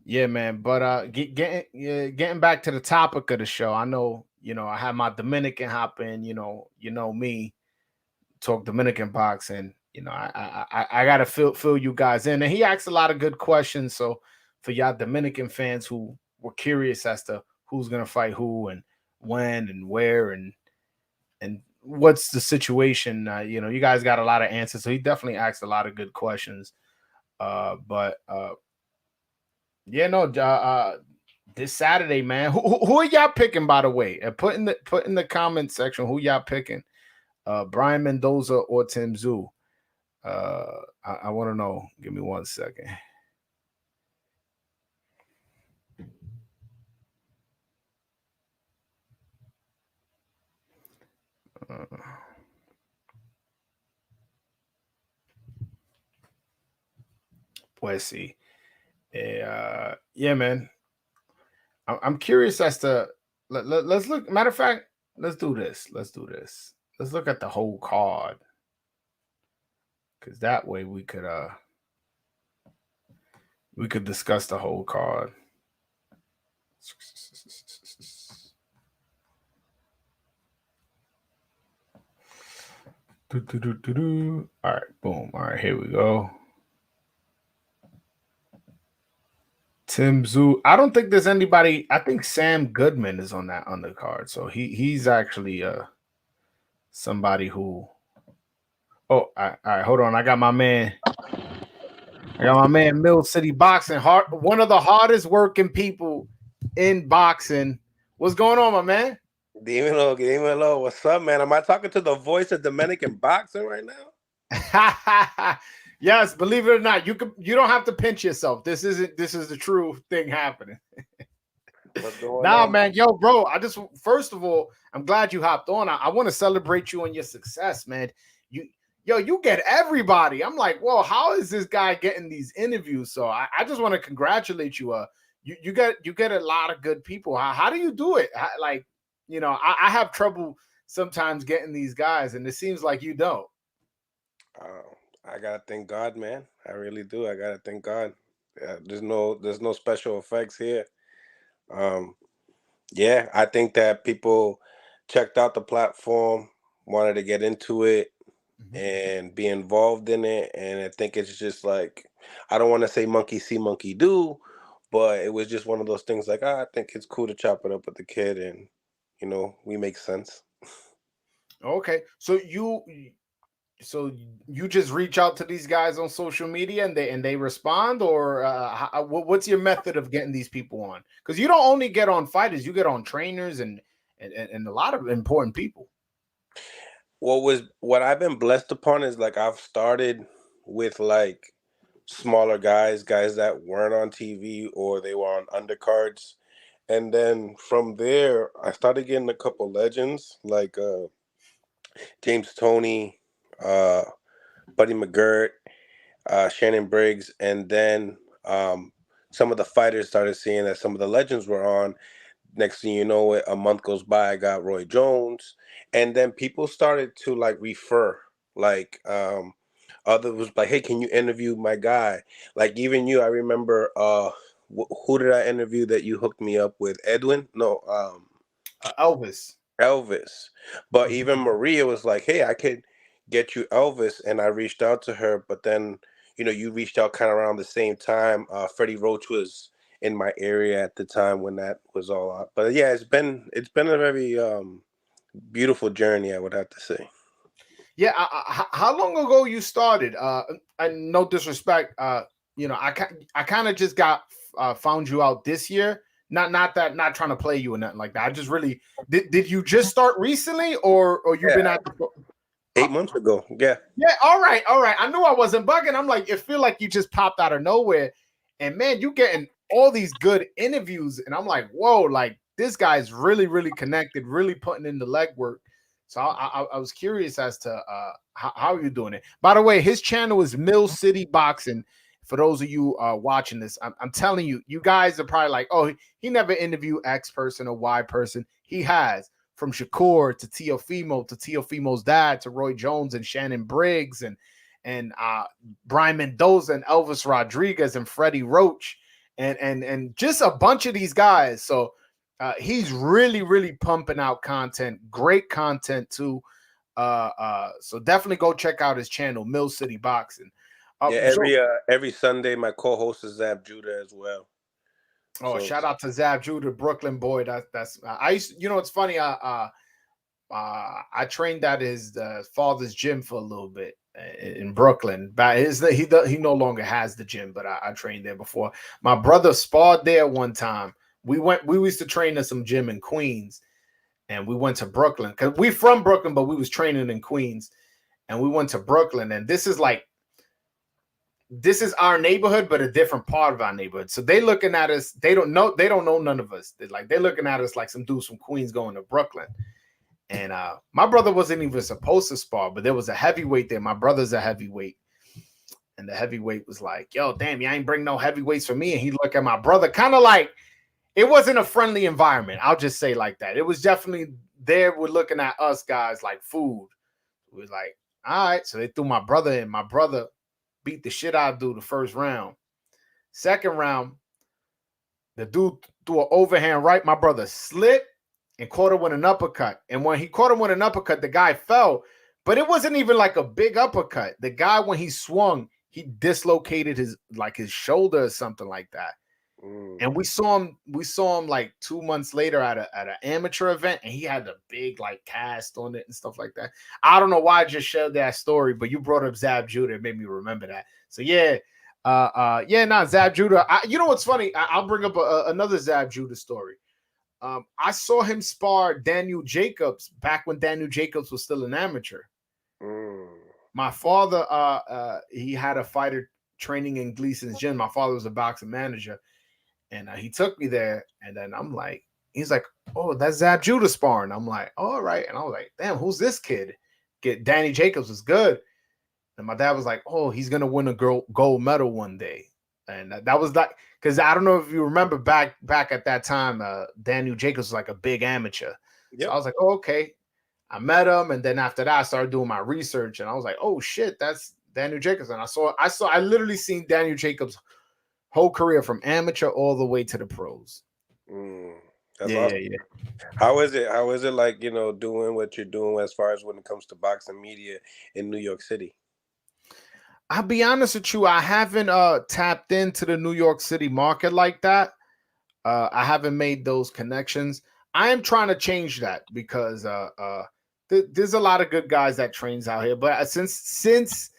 Yeah, man. But getting back to the topic of the show. I know, I have my Dominican hop in. You know me, talk Dominican boxing. I gotta fill you guys in. And he asked a lot of good questions. So for y'all Dominican fans who were curious as to who's gonna fight who and when and where and what's the situation, you guys got a lot of answers. So he definitely asked a lot of good questions. This Saturday, man, who are y'all picking, by the way? Put in the comment section who y'all picking, Brian Mendoza or Tszyu. I want to know. Give me 1 second. Let's see. Yeah, man. I'm curious as to let's look. Matter of fact, let's do this. Let's look at the whole card, because that way we could discuss the whole card. All right, boom. All right, here we go. Tszyu. I don't think there's anybody. I think Sam Goodman is on that undercard. So he's actually somebody who. Oh, all right, hold on. I got my man Mill City Boxing. One of the hardest working people in boxing. What's going on, my man? Dímelo. What's up, man? Am I talking to the voice of Dominican boxing right now? Yes, believe it or not, you don't have to pinch yourself. This is the true thing happening. What's going on? Man, yo, bro. First of all, I'm glad you hopped on. I want to celebrate you on your success, man. You get everybody. I'm like, whoa, how is this guy getting these interviews? So I just want to congratulate you. You get a lot of good people. How do you do it? I have trouble sometimes getting these guys, and it seems like you don't. I gotta thank God, man. I really do. I gotta thank God. There's no special effects here. Yeah, I think that people checked out the platform, wanted to get into it and be involved in it, and I think it's just like, I don't want to say monkey see, monkey do, but it was just one of those things like, I think it's cool to chop it up with the kid, and we make sense. Okay, so you just reach out to these guys on social media and they respond, or what's your method of getting these people on? Because you don't only get on fighters, you get on trainers and a lot of important people. What I've been blessed upon is, like, I've started with like smaller guys that weren't on TV or they were on undercards, and then from there I started getting a couple legends like James Toney, Buddy McGirt, Shannon Briggs, and then some of the fighters started seeing that some of the legends were on. Next thing you know, a month goes by, I got Roy Jones, and then people started to like refer, like others was like, hey, can you interview my guy? Like even you, I remember who did I interview that you hooked me up with? Edwin? No, Elvis. But even Maria was like, hey, I could get you Elvis, and I reached out to her, but then you reached out kind of around the same time. Freddie Roach was in my area at the time when that was all out. But yeah, it's been a very beautiful journey, I would have to say. Yeah, how long ago you started? And no disrespect, I kind of just found you out this year. Not trying to play you or nothing like that. I just really did you just start recently, or you've been at the 8 months ago? Yeah. All right. I knew I wasn't bugging. I'm like, it feel like you just popped out of nowhere, and man, you getting all these good interviews, and I'm like, whoa, like this guy's really, really connected, really putting in the legwork. So I was curious as to how you're doing it. By the way, his channel is Mill City Boxing. for those of you watching this, I'm telling you, you guys are probably like, oh, he never interviewed X person or Y person. He has, from Shakur to Teofimo's dad to Roy Jones and Shannon Briggs and Brian Mendoza and Elvis Rodriguez and Freddie Roach and just a bunch of these guys. So he's really pumping out content, great content too. So definitely go check out his channel, Mill City Boxing. Every Sunday, my co-host is Zab Judah as well. Oh, so, shout out to Zab Judah, Brooklyn boy. That's I used, it's funny. I trained at his father's gym for a little bit in Brooklyn. But he no longer has the gym, but I trained there before. My brother sparred there one time. We used to train at some gym in Queens, and we went to Brooklyn because we from Brooklyn, but we was training in Queens, and we went to Brooklyn, and this is our neighborhood, but a different part of our neighborhood. So they looking at us. They don't know none of us. They're looking at us like some dudes from Queens going to Brooklyn. And my brother wasn't even supposed to spar, but there was a heavyweight there. My brother's a heavyweight. And the heavyweight was like, yo, damn, you ain't bring no heavyweights for me. And he looked at my brother kind of like, it wasn't a friendly environment. I'll just say like that. It was definitely there. We're looking at us guys like food. We was like, all right. So they threw my brother in. My brother beat the shit out of dude the first round. Second round, the dude threw an overhand right. My brother slipped and caught him with an uppercut. And when he caught him with an uppercut, the guy fell. But it wasn't even like a big uppercut. The guy, when he swung, he dislocated his shoulder or something like that. And we saw him like 2 months later at an amateur event, and he had the big like cast on it and stuff like that. I don't know why I just shared that story, but you brought up Zab Judah. It made me remember that. So Zab Judah. You know what's funny? I'll bring up another Zab Judah story. I saw him spar Daniel Jacobs back when Daniel Jacobs was still an amateur. My father, he had a fighter training in Gleason's gym. My father was a boxing manager. And he took me there, and then I'm like, he's like, oh, that's Zab Judah sparring. I'm like, all right. And I was like, damn, who's this kid? Danny Jacobs was good. And my dad was like, oh, he's going to win a gold medal one day. And that was like, because I don't know if you remember back at that time, Daniel Jacobs was like a big amateur. Yep. So I was like, oh, okay. I met him. And then after that, I started doing my research, and I was like, oh, shit, that's Daniel Jacobs. And I literally seen Daniel Jacobs' whole career from amateur all the way to the pros. That's awesome. Yeah. How is it like, doing what you're doing as far as when it comes to boxing media in New York City? I'll be honest with you, I haven't tapped into the New York City market like that. I haven't made those connections. I am trying to change that because there's a lot of good guys that trains out here. But since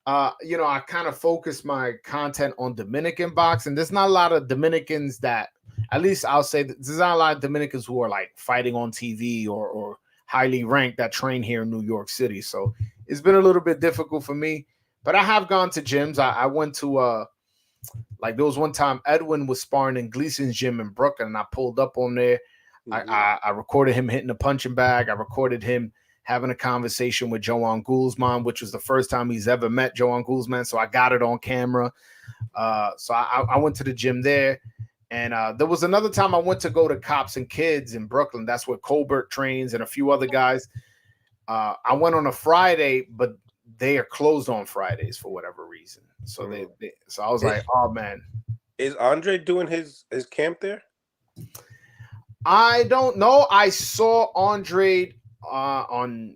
I kind of focus my content on Dominican boxing. There's not a lot of Dominicans that, at least I'll say, there's not a lot of Dominicans who are like fighting on TV or highly ranked that train here in New York City. So it's been a little bit difficult for me, but I have gone to gyms. I went to there was one time Edwin was sparring in Gleason's gym in Brooklyn, and I pulled up on there. Mm-hmm. I recorded him hitting the punching bag. I recorded him having a conversation with Joan Guzman, which was the first time he's ever met Joan Guzman. So I got it on camera. So I went to the gym there. And there was another time I went to go to Cops and Kids in Brooklyn. That's where Colbert trains and a few other guys. I went on a Friday, but they are closed on Fridays for whatever reason. So so I was like, oh man. Is Andre doing his camp there? I don't know. I saw Andre on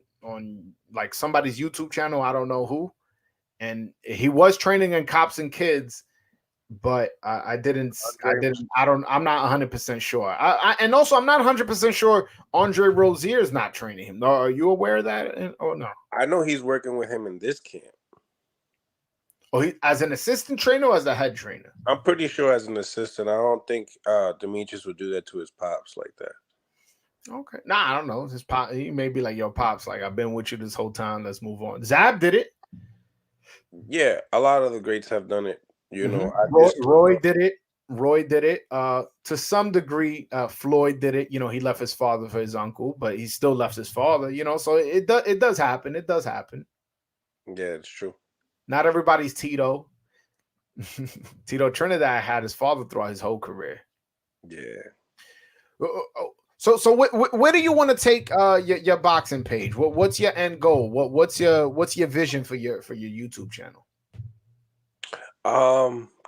like somebody's YouTube channel, I don't know who, and he was training in Cops and Kids, but I'm not 100% sure. And also I'm not 100% sure Andre Rozier is not training him. Are you aware of that? Oh no, I know he's working with him in this camp. Oh, he as an assistant trainer or as a head trainer? I'm pretty sure as an assistant. I don't think Demetrius would do that to his pops like that. Okay. Nah, I don't know. His pop, he may be like, yo, pops, like, I've been with you this whole time. Let's move on. Zab did it. Yeah, a lot of the greats have done it. Roy did it. Roy did it. To some degree, Floyd did it. He left his father for his uncle, but he still left his father, so it does happen. It does happen. Yeah, it's true. Not everybody's Tito. Tito Trinidad had his father throughout his whole career. Yeah. So where do you want to take your boxing page? What's your end goal? What's your vision for your YouTube channel?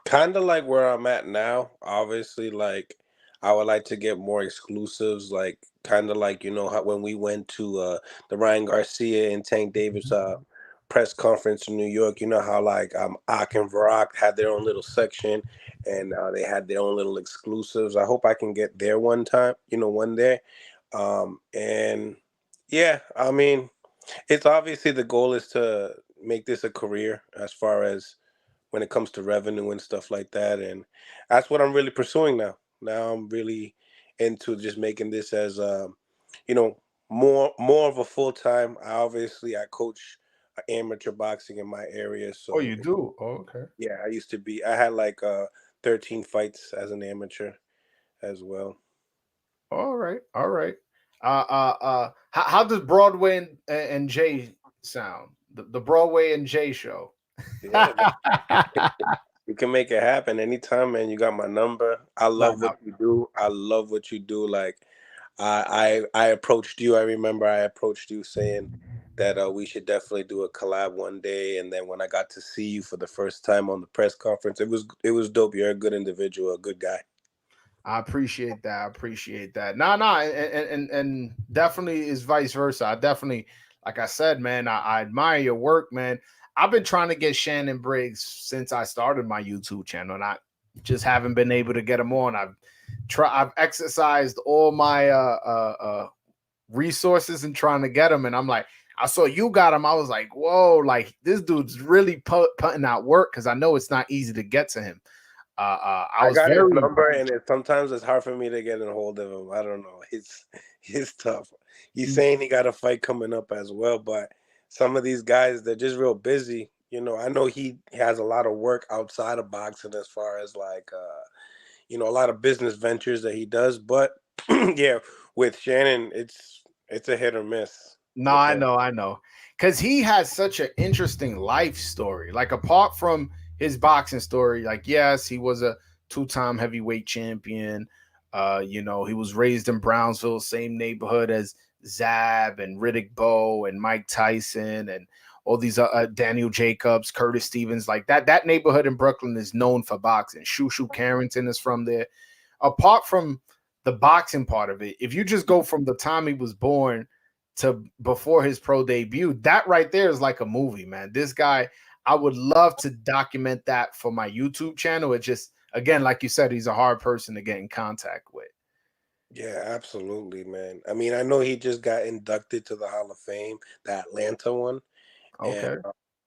Kind of like where I'm at now. Obviously, like I would like to get more exclusives, like kind of like, you know, how when we went to the Ryan Garcia and Tank Davis press conference in New York, you know how like Ak and Varrock had their own little section, and they had their own little exclusives. I hope I can get there one time, you know, one day. And yeah, I mean, it's obviously the goal is to make this a career as far as when it comes to revenue and stuff like that. And that's what I'm really pursuing now. Now I'm really into just making this as you know, more of a full time. I coach amateur boxing in my area. Oh, So you do? Oh, okay. yeah, I had like 13 fights as an amateur as well. All right, all right. How does Broadway and Jay sound? The Broadway and Jay show. Yeah, you can make it happen anytime, man. You got my number. I love what you do. I love what you do. Like I approached you. I remember I approached you saying that we should definitely do a collab one day. And then when I got to see you for the first time on the press conference, it was dope. You're a good individual, a good guy. I appreciate that. I appreciate that. And definitely is vice versa. I definitely, like I said, man, I admire your work, man. I've been trying to get Shannon Briggs since I started my YouTube channel, and I just haven't been able to get him on. I've exercised all my resources in trying to get him, and I'm like, I saw you got him. I was like, whoa, like this dude's really putting out work, because I know it's not easy to get to him. I got very his number, and sometimes it's hard for me to get in hold of him. I don't know. It's tough. He's saying he got a fight coming up as well, but some of these guys, they're just real busy. You know, I know he has a lot of work outside of boxing as far as like, you know, a lot of business ventures that he does. But yeah, with Shannon, it's a hit or miss. No, I know. Because he has such an interesting life story. Like, apart from his boxing story, like, yes, he was a 2-time heavyweight champion. You know, he was raised in Brownsville, same neighborhood as Zab and Riddick Bowe and Mike Tyson and all these Daniel Jacobs, Curtis Stevens. Like that neighborhood in Brooklyn is known for boxing. Shushu Carrington is from there. Apart from the boxing part of it, if you just go from the time he was born to before his pro debut, that right there is like a movie, man. This guy, I would love to document that for my YouTube channel. It just, again, like you said, he's a hard person to get in contact with. Yeah, absolutely, man. I mean, I know he just got inducted to the Hall of Fame, the Atlanta one. Okay.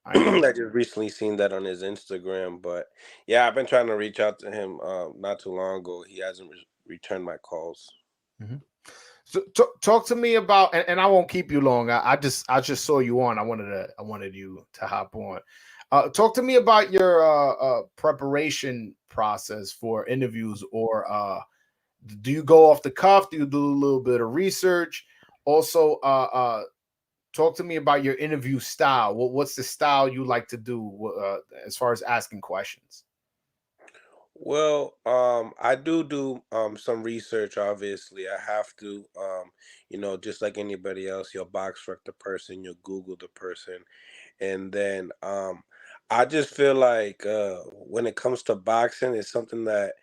And I just recently seen that on his Instagram. But yeah, I've been trying to reach out to him not too long ago. He hasn't returned my calls. Mm-hmm. So talk to me about, and I won't keep you long. I just saw you on. I wanted you to hop on. Talk to me about your preparation process for interviews, or do you go off the cuff? Do you do a little bit of research? Also, talk to me about your interview style. What's the style you like to do as far as asking questions? Well, I do some research. Obviously, I have to. You know, just like anybody else, you'll box rec the person, you'll Google the person, and then I just feel like when it comes to boxing, it's something that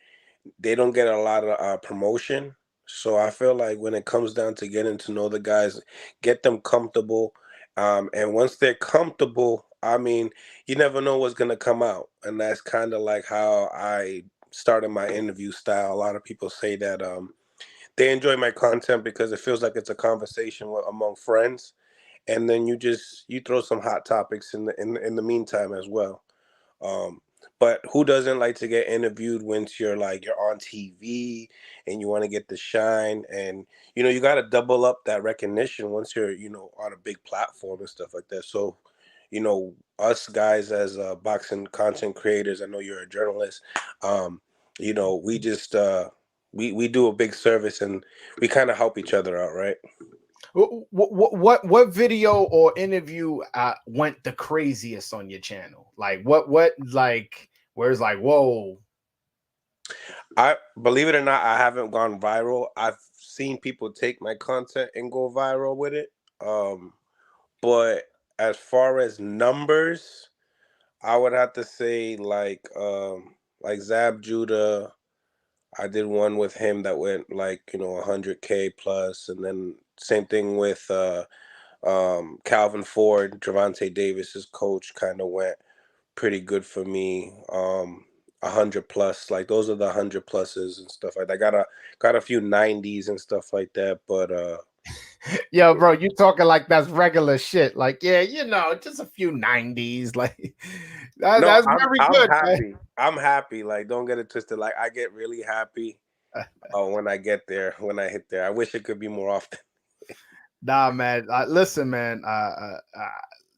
they don't get a lot of promotion. So I feel like when it comes down to getting to know the guys, get them comfortable. And once they're comfortable, I mean, you never know what's going to come out. And that's kind of like how I started my interview style. A lot of people say that they enjoy my content because it feels like it's a conversation among friends. And then you throw some hot topics in the meantime as well. But who doesn't like to get interviewed once you're on TV and you want to get the shine, and you know you got to double up that recognition once you're on a big platform and stuff like that. So us guys as boxing content creators, I know you're a journalist, we just we do a big service and we kind of help each other out, right? What video or interview went the craziest on your channel? Like what where it's like, whoa. I believe it or not, I haven't gone viral. I've seen people take my content and go viral with it. But as far as numbers, I would have to say like Zab Judah. I did one with him that went like 100K plus, and then same thing with Calvin Ford, Javante Davis's coach, kind of went pretty good for me. 100 plus, like those are the 100 pluses and stuff like that. Got a few 90s and stuff like that, but Yo, bro, you talking like that's regular shit. Like, yeah, just a few 90s. Like, no, that's I'm very I'm good, man. happy. I'm happy. Like, don't get it twisted. Like, I get really happy when I get there, when I hit there. I wish it could be more often. Nah, man. Listen, man.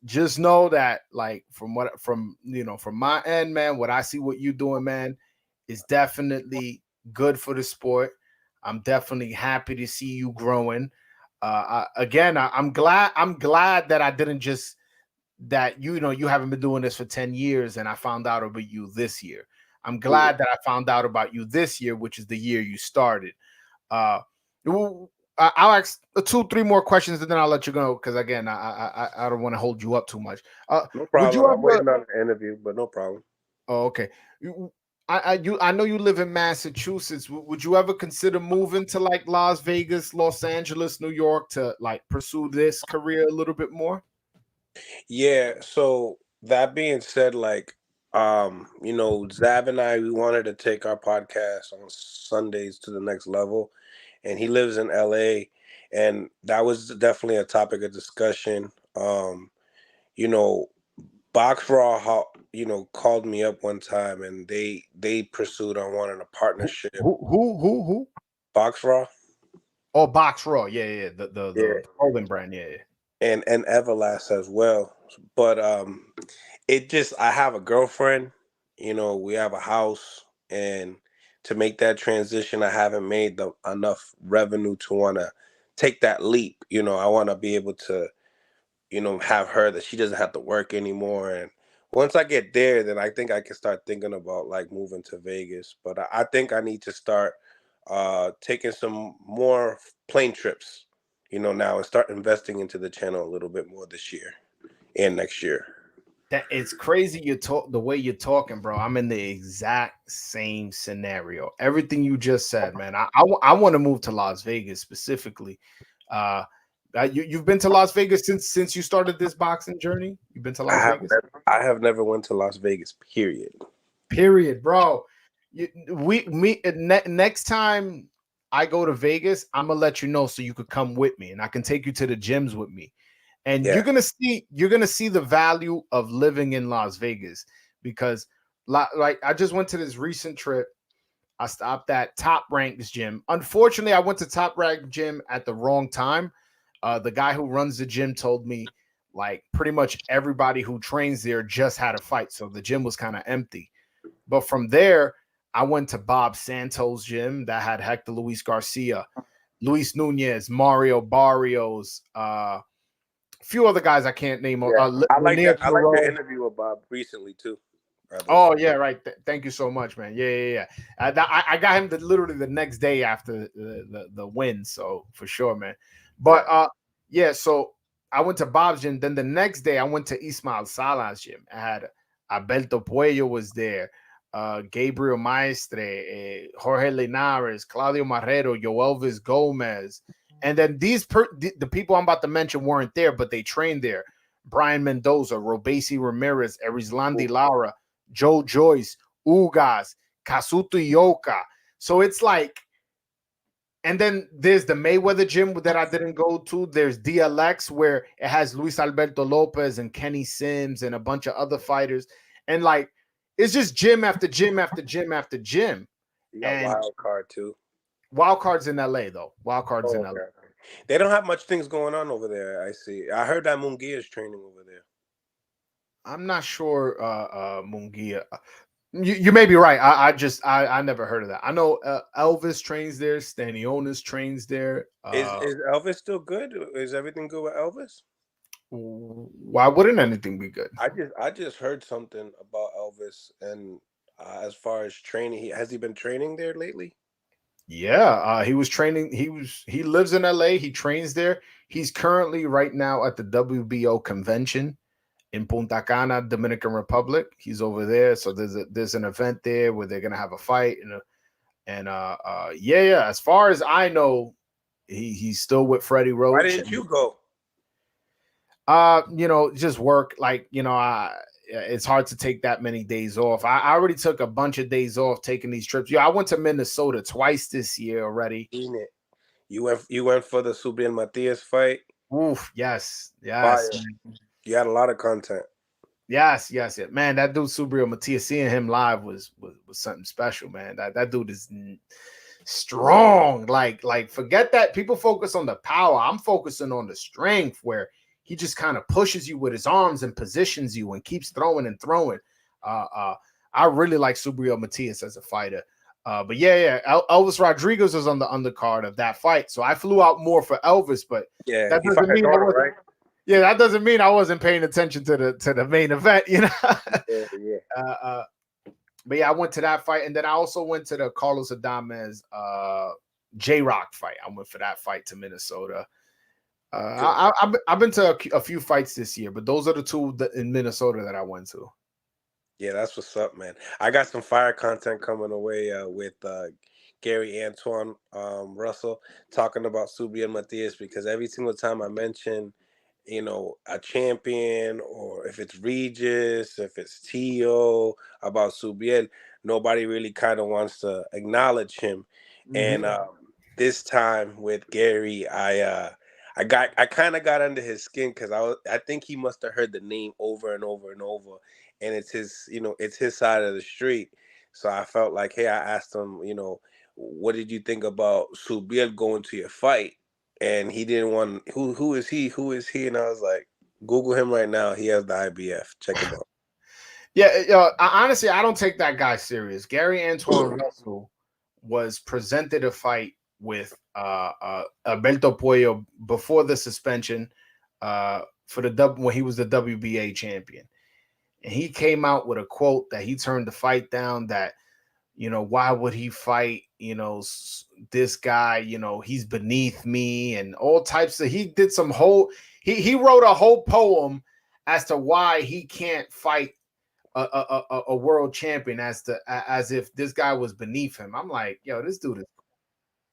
Just know that, like, from my end, man, what I see what you doing, man, is definitely good for the sport. I'm definitely happy to see you growing. I'm glad that I didn't just that you haven't been doing this for 10 years and I found out about you this year. I'm glad that I found out about you this year, which is the year you started. I'll ask 2-3 more questions and then I'll let you go because again, I don't want to hold you up too much. No Would you problem. I'm ever? waiting on an interview, but no problem. Oh, okay. I know you live in Massachusetts. Would you ever consider moving to like Las Vegas, Los Angeles, New York to like pursue this career a little bit more? Yeah, so that being said, like, Zab and I, we wanted to take our podcast on Sundays to the next level, and he lives in LA, and that was definitely a topic of discussion. You know, Box Raw, called me up one time, and they pursued on wanting a partnership. Who? Box Raw. Oh, Box Raw. Yeah. The Yeah. clothing brand. Yeah. And Everlast as well. But I have a girlfriend, we have a house, and to make that transition, I haven't made enough revenue to want to take that leap. I want to be able to, have her that she doesn't have to work anymore. And once I get there, then I think I can start thinking about like moving to Vegas. But I think I need to start taking some more plane trips, now, and start investing into the channel a little bit more this year and next year. That it's crazy you talk the way you're talking, bro. I'm in the exact same scenario. Everything you just said, man. I want to move to Las Vegas specifically. You've been to Las Vegas since you started this boxing journey. You've been to Las Vegas. I have never went to Las Vegas. Period, bro. Next time I go to Vegas, I'm gonna let you know so you could come with me and I can take you to the gyms with me. And Yeah. you're gonna see the value of living in Las Vegas because like I just went to this recent trip. I stopped at Top Rank's gym. Unfortunately, I went to Top Rank gym at the wrong time. The guy who runs the gym told me like pretty much everybody who trains there just had a fight, so the gym was kind of empty. But from there, I went to Bob Santos' gym that had Hector Luis Garcia, Luis Nunez, Mario Barrios, few other guys I can't name. Yeah. I like Lanier that. I like Thoreau. the interview with Bob recently too. Oh yeah, right. Thank you so much, man. Yeah. I got him literally the next day after the win, so for sure, man. But yeah. So I went to Bob's gym. Then the next day I went to Ismael Sala's gym. I had Alberto Puello was there, Gabriel Maestre, Jorge Linares, Claudio Marrero, Joelvis Gomez, and then the people I'm about to mention weren't there, but they trained there. Brian Mendoza, Robesi Ramirez, Erizlandi Lara, Joe Joyce, Ugas, Kazuto Ioka. So it's like, and then there's the Mayweather gym that I didn't go to. There's DLX where it has Luis Alberto Lopez and Kenny Sims and a bunch of other fighters. And like, it's just gym after gym after gym after gym. You got Wild Card too. Wild Card's in LA though. Wild Card's in LA. They don't have much things going on over there. I see. I heard that Munguia is training over there. I'm not sure Munguia. You may be right. I never heard of that. I know Elvis trains there. Stanionis trains there. Is Elvis still good? Is everything good with Elvis? Why wouldn't anything be good? I just heard something about Elvis, and as far as training? Has he been training there lately? Yeah, he was training. He lives in LA. He trains there. He's currently right now at the WBO convention in Punta Cana, Dominican Republic. He's over there. So there's an event there where they're gonna have a fight yeah. As far as I know, he's still with Freddie Roach. Why didn't you go? Just work. Like, it's hard to take that many days off. I already took a bunch of days off taking these trips. I went to Minnesota twice this year already. You went for the Subriel Matias fight. Oof, yes. You had a lot of content. Yes. Man, that dude Subriel Matias, seeing him live was something special, man. That dude is strong. Like forget that people focus on the power. I'm focusing on the strength, where he just kind of pushes you with his arms and positions you and keeps throwing and throwing. I really like Subriel Matias as a fighter. But yeah. Elvis Rodriguez was on the undercard of that fight, so I flew out more for Elvis. But yeah, that doesn't mean right? Yeah, that doesn't mean I wasn't paying attention to the main event, Yeah. But yeah, I went to that fight, and then I also went to the Carlos Adames J-Rock fight. I went for that fight to Minnesota. I've been to a few fights this year, but those are the two in Minnesota that I went to. Yeah, that's what's up, man. I got some fire content coming away with Gary Antoine Russell talking about Subriel Matias, because every single time I mention, a champion, or if it's Regis, if it's Tszyu, about Subriel, nobody really kind of wants to acknowledge him. Mm-hmm. And this time with Gary, I kind of got under his skin, because I think he must have heard the name over and over and over, and it's his side of the street. So I felt like, hey, I asked him, what did you think about Subriel going to your fight? And he didn't want, who is he? And I was like, Google him right now. He has the IBF. Check him out. Yeah, honestly, I don't take that guy serious. Gary Antoine Russell was presented a fight with Alberto Puello before the suspension when he was the WBA champion. And he came out with a quote that he turned the fight down, that, why would he fight, this guy, he's beneath me, and all types of, he did some he wrote a whole poem as to why he can't fight a world champion, as if this guy was beneath him. I'm like, yo, this dude is.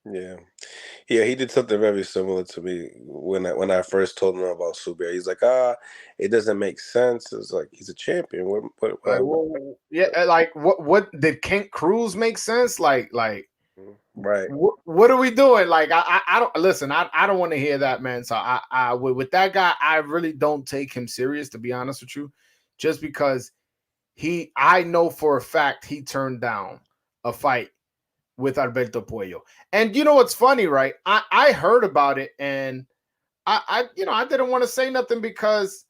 Yeah, he did something very similar to me when I first told him about Subriel. He's like, it doesn't make sense. It's like, he's a champion. What did Kent Cruz make sense? Like, right? What are we doing? Like, I don't listen. I don't want to hear that, man. So I with that guy, I really don't take him serious, to be honest with you, just because I know for a fact he turned down a fight with Alberto Puello. And you know what's funny, right? I heard about it, and I didn't want to say nothing, because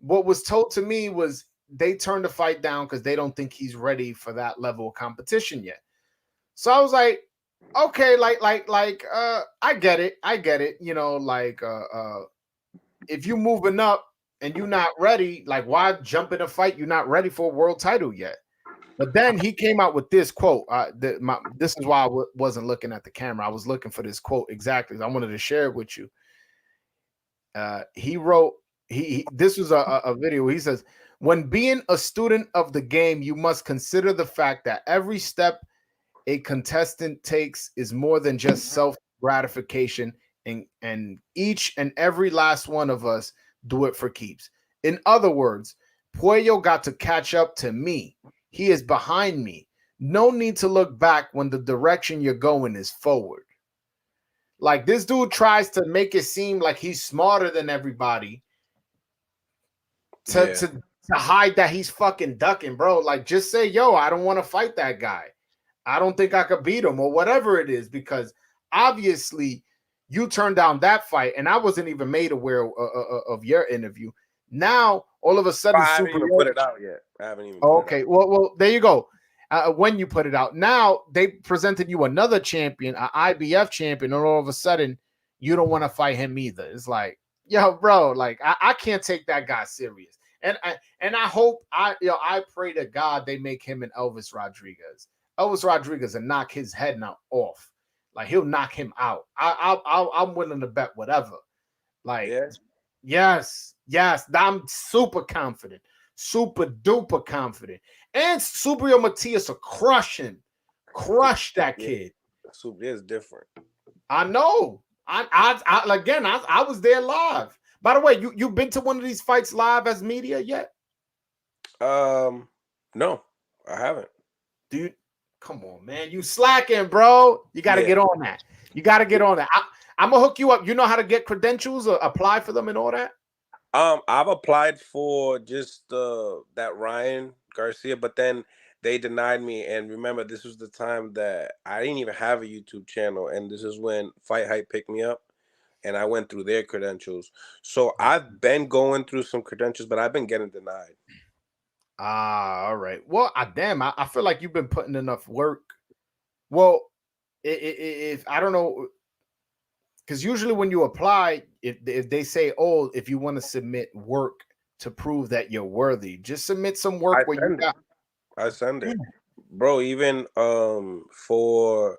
what was told to me was they turned the fight down because they don't think he's ready for that level of competition yet. So I was like, okay, I get it. If you're moving up and you're not ready, like, why jump in a fight you're not ready for a world title yet? But then he came out with this quote. This is why I wasn't looking at the camera. I was looking for this quote exactly. I wanted to share it with you. He wrote, this was a video. He says, when being a student of the game, you must consider the fact that every step a contestant takes is more than just self-gratification, and each and every last one of us do it for keeps. In other words, Puello got to catch up to me. He is behind me. No need to look back when the direction you're going is forward. Like, this dude tries to make it seem like he's smarter than everybody to hide that he's fucking ducking, bro. Like, just say, yo, I don't want to fight that guy. I don't think I could beat him, or whatever it is, because obviously you turned down that fight, and I wasn't even made aware of your interview. Now, all of a sudden, I haven't even put it out yet. I haven't even. Okay, well, there you go. When you put it out, now they presented you another champion, an IBF champion, and all of a sudden you don't want to fight him either. It's like, yo, bro, like I can't take that guy serious. And I hope I pray to God they make him an Elvis Rodriguez. Elvis Rodriguez and knock his head now off. Like he'll knock him out. I'm willing to bet whatever. Like yes. I'm super confident, super duper confident. And Subriel Matias will crush that kid. Super is different. I know. I was there live. By the way, you been to one of these fights live as media yet? No, I haven't. Dude, come on, man. You slacking, bro. You got to get on that. You got to get on that. I'm going to hook you up. You know how to get credentials or apply for them and all that? I've applied for just that Ryan Garcia, but then they denied me. And remember, this was the time that I didn't even have a YouTube channel. And this is when Fight Hype picked me up. And I went through their credentials. So I've been going through some credentials, but I've been getting denied. All right. Well, damn, I feel like you've been putting enough work. Well, if I don't know, because usually when you apply, if they say, oh, if you want to submit work to prove that you're worthy, just submit some work I send it. Bro, even for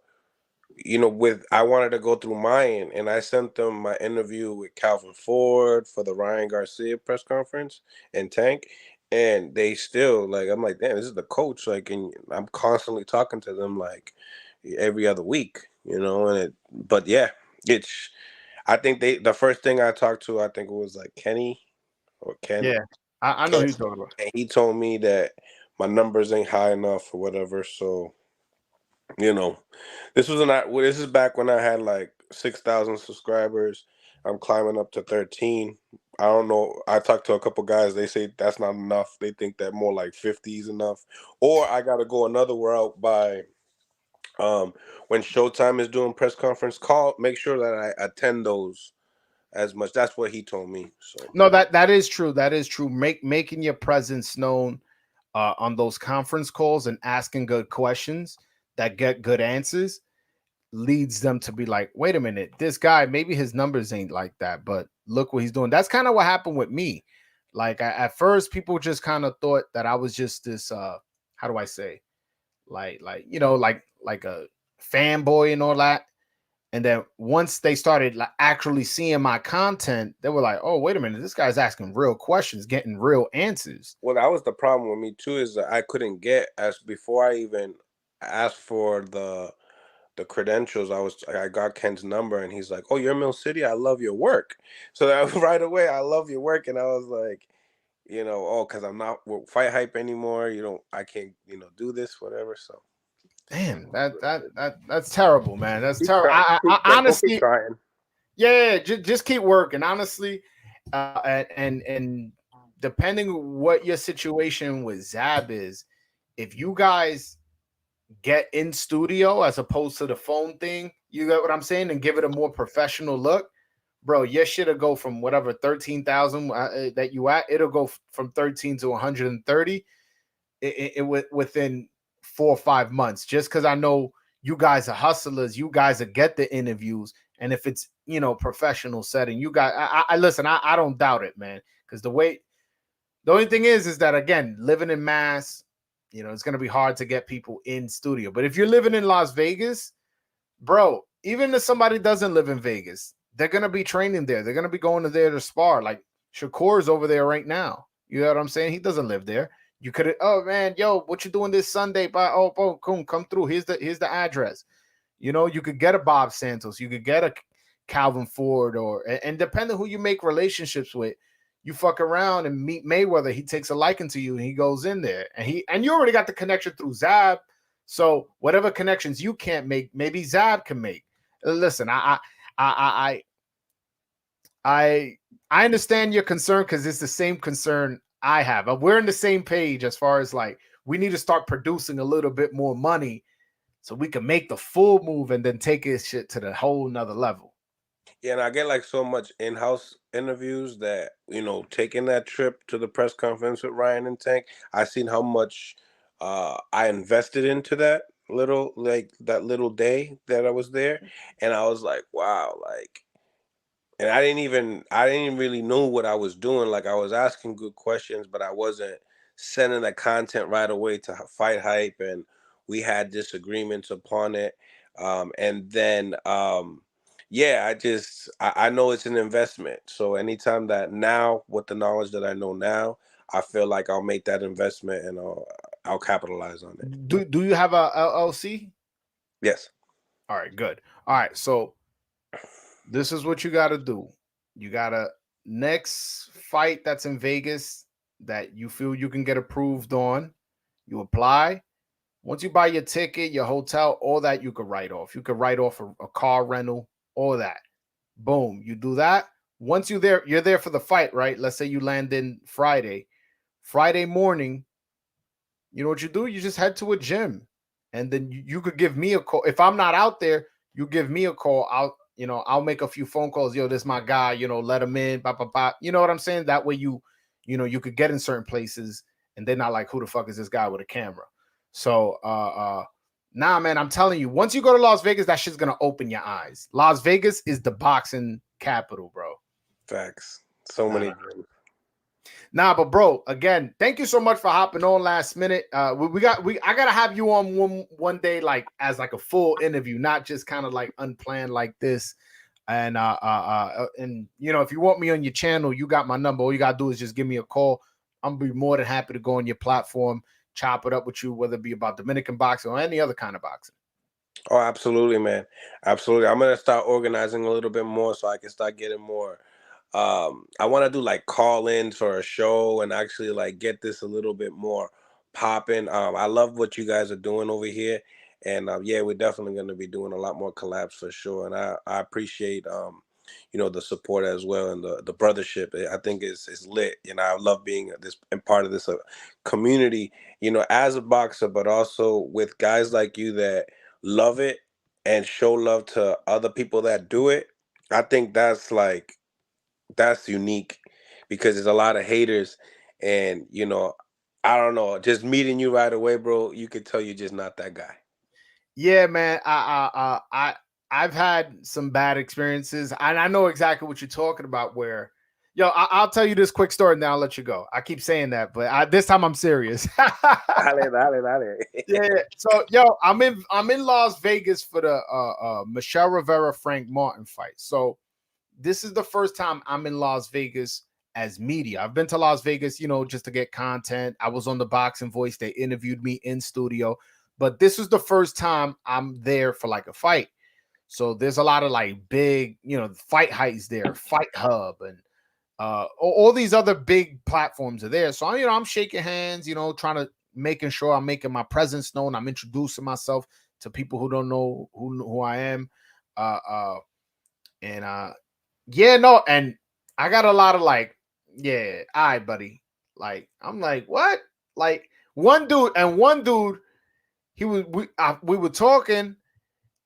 I wanted to go through Mayan, and I sent them my interview with Calvin Ford for the Ryan Garcia press conference and Tank, and they still I'm like, damn, this is the coach, and I'm constantly talking to them every other week, but yeah, I think the first thing I talked to, I think it was Kenny or Ken. Yeah, I know who you're talking about. And he told me that my numbers ain't high enough or whatever, so. This is back when I had 6,000 subscribers. I'm climbing up to 13. I don't know. I talked to a couple guys. They say that's not enough. They think that more like 50 is enough. Or I got to go another route by when Showtime is doing press conference, make sure that I attend those as much. That's what he told me. So no, that is true. That is true. Making your presence known on those conference calls and asking good questions that get good answers leads them to be like, wait a minute, this guy, maybe his numbers ain't like that, but look what he's doing. That's kind of what happened with me. At first, people just kind of thought that I was just this, how do I say, like a fanboy and all that. And then once they started actually seeing my content, they were like, oh, wait a minute, this guy's asking real questions, getting real answers. Well, that was the problem with me too, is that I couldn't get, before I even asked for the credentials, I got Ken's number, and he's like, oh, you're in Mill City, I love your work. So that right away, I love your work. And I was like, because I'm not with Fight Hype anymore, I can't do this, whatever. So damn, that's terrible, man. That's terrible. I honestly, yeah, just keep working, honestly. And depending what your situation with Zab is, if you guys get in studio as opposed to the phone thing, you get what I'm saying, and give it a more professional look, bro, your shit'll go from whatever 13,000 that you at, it'll go from 13 to 130 within 4 or 5 months, just because I know you guys are hustlers, you guys will get the interviews, and if it's professional setting, you guys, I listen, I don't doubt it, man, because the only thing is that, again, living in Mass, it's going to be hard to get people in studio. But if you're living in Las Vegas, bro, even if somebody doesn't live in Vegas, they're going to be training there. They're going to be going to there to spar. Like Shakur's over there right now. You know what I'm saying? He doesn't live there. You could, oh man, yo, what you doing this Sunday? Come through. Here's the address. You could get a Bob Santos. You could get a Calvin Ford, and depending who you make relationships with, you fuck around and meet Mayweather. He takes a liking to you and he goes in there, and you already got the connection through Zab. So whatever connections you can't make, maybe Zab can make. Listen, I understand your concern, because it's the same concern I have. We're on the same page as far as we need to start producing a little bit more money so we can make the full move and then take this shit to the whole nother level. Yeah, and I get so much in-house interviews that, taking that trip to the press conference with Ryan and Tank, I seen how much I invested into that little day that I was there. And I was like, wow, and I didn't really know what I was doing. Like I was asking good questions, but I wasn't sending the content right away to Fight Hype, and we had disagreements upon it. And then yeah, I know it's an investment. So anytime that now, with the knowledge that I know now, I feel like I'll make that investment and I'll capitalize on it. Do you have a LLC? Yes. All right, good. All right, so this is what you got to do. You got to next fight that's in Vegas that you feel you can get approved on, you apply. Once you buy your ticket, your hotel, all that you could write off. You could write off a car rental, all that. Boom, you do that. Once you're there for the fight, right? Let's say you land in Friday. Friday morning, you know what you do? You just head to a gym, and then you could give me a call. If I'm not out there, you give me a call. I'll make a few phone calls. Yo, this is my guy. Let him in. Blah, blah, blah. You know what I'm saying? That way you could get in certain places, and they're not like, who the fuck is this guy with a camera? So, nah, man, I'm telling you, once you go to Las Vegas, that shit's gonna open your eyes. Las Vegas is the boxing capital, bro. Facts. So many. Nah, but bro, again, thank you so much for hopping on last minute. I gotta have you on one day, like as like a full interview, not just kind of like unplanned like this. And if you want me on your channel, you got my number. All you gotta do is just give me a call. I'm gonna be more than happy to go on your platform, chop it up with you, whether it be about Dominican boxing or any other kind of boxing. Oh, absolutely, man. Absolutely. I'm gonna start organizing a little bit more so I can start getting more. I want to do like call-ins for a show and actually like get this a little bit more popping. I love what you guys are doing over here, and yeah, we're definitely going to be doing a lot more collabs for sure. And I appreciate the support as well, and the brothership. I think is lit. I love being part of this community. As a boxer, but also with guys like you that love it and show love to other people that do it. I think that's unique, because there's a lot of haters, and I don't know, just meeting you right away, bro, you could tell you're just not that guy. Yeah, man. I've had some bad experiences, and I know exactly what you're talking about. Where, I'll tell you this quick story, and then I'll let you go. I keep saying that, but this time I'm serious. Dale. Yeah. So, I'm in Las Vegas for the Michelle Rivera Frank Martin fight. So this is the first time I'm in Las Vegas as media. I've been to Las Vegas, just to get content. I was on the Boxing Voice. They interviewed me in studio, but this was the first time I'm there for like a fight. So there's a lot of like big, Fight Heights there, Fight Hub, and all these other big platforms are there. So, I'm shaking hands, making sure I'm making my presence known. I'm introducing myself to people who don't know who I am. Yeah, no, and I got a lot of like, yeah, all right, buddy. Like, I'm like, what? Like, one dude, we were talking,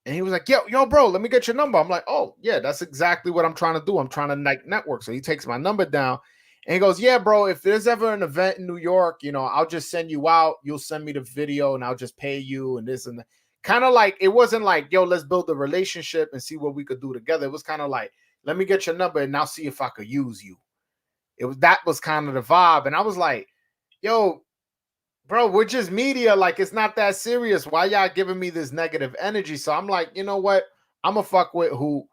and he was like, yo, bro, let me get your number. I'm like, oh, yeah, that's exactly what I'm trying to do. I'm trying to network. So he takes my number down, and he goes, yeah, bro, if there's ever an event in New York, I'll just send you out. You'll send me the video, and I'll just pay you, and this and that. Kind of like, it wasn't like, yo, let's build a relationship and see what we could do together. It was kind of like, let me get your number and now see if I could use you. That was kind of the vibe. And I was like, yo, bro, we're just media. Like, it's not that serious. Why y'all giving me this negative energy? So I'm like, you know what? I'm gonna fuck with who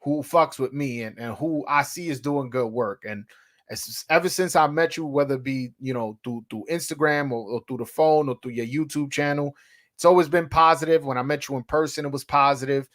fucks with me and who I see is doing good work. And ever since I met you, whether it be, through Instagram or through the phone or through your YouTube channel, it's always been positive. When I met you in person, it was positive.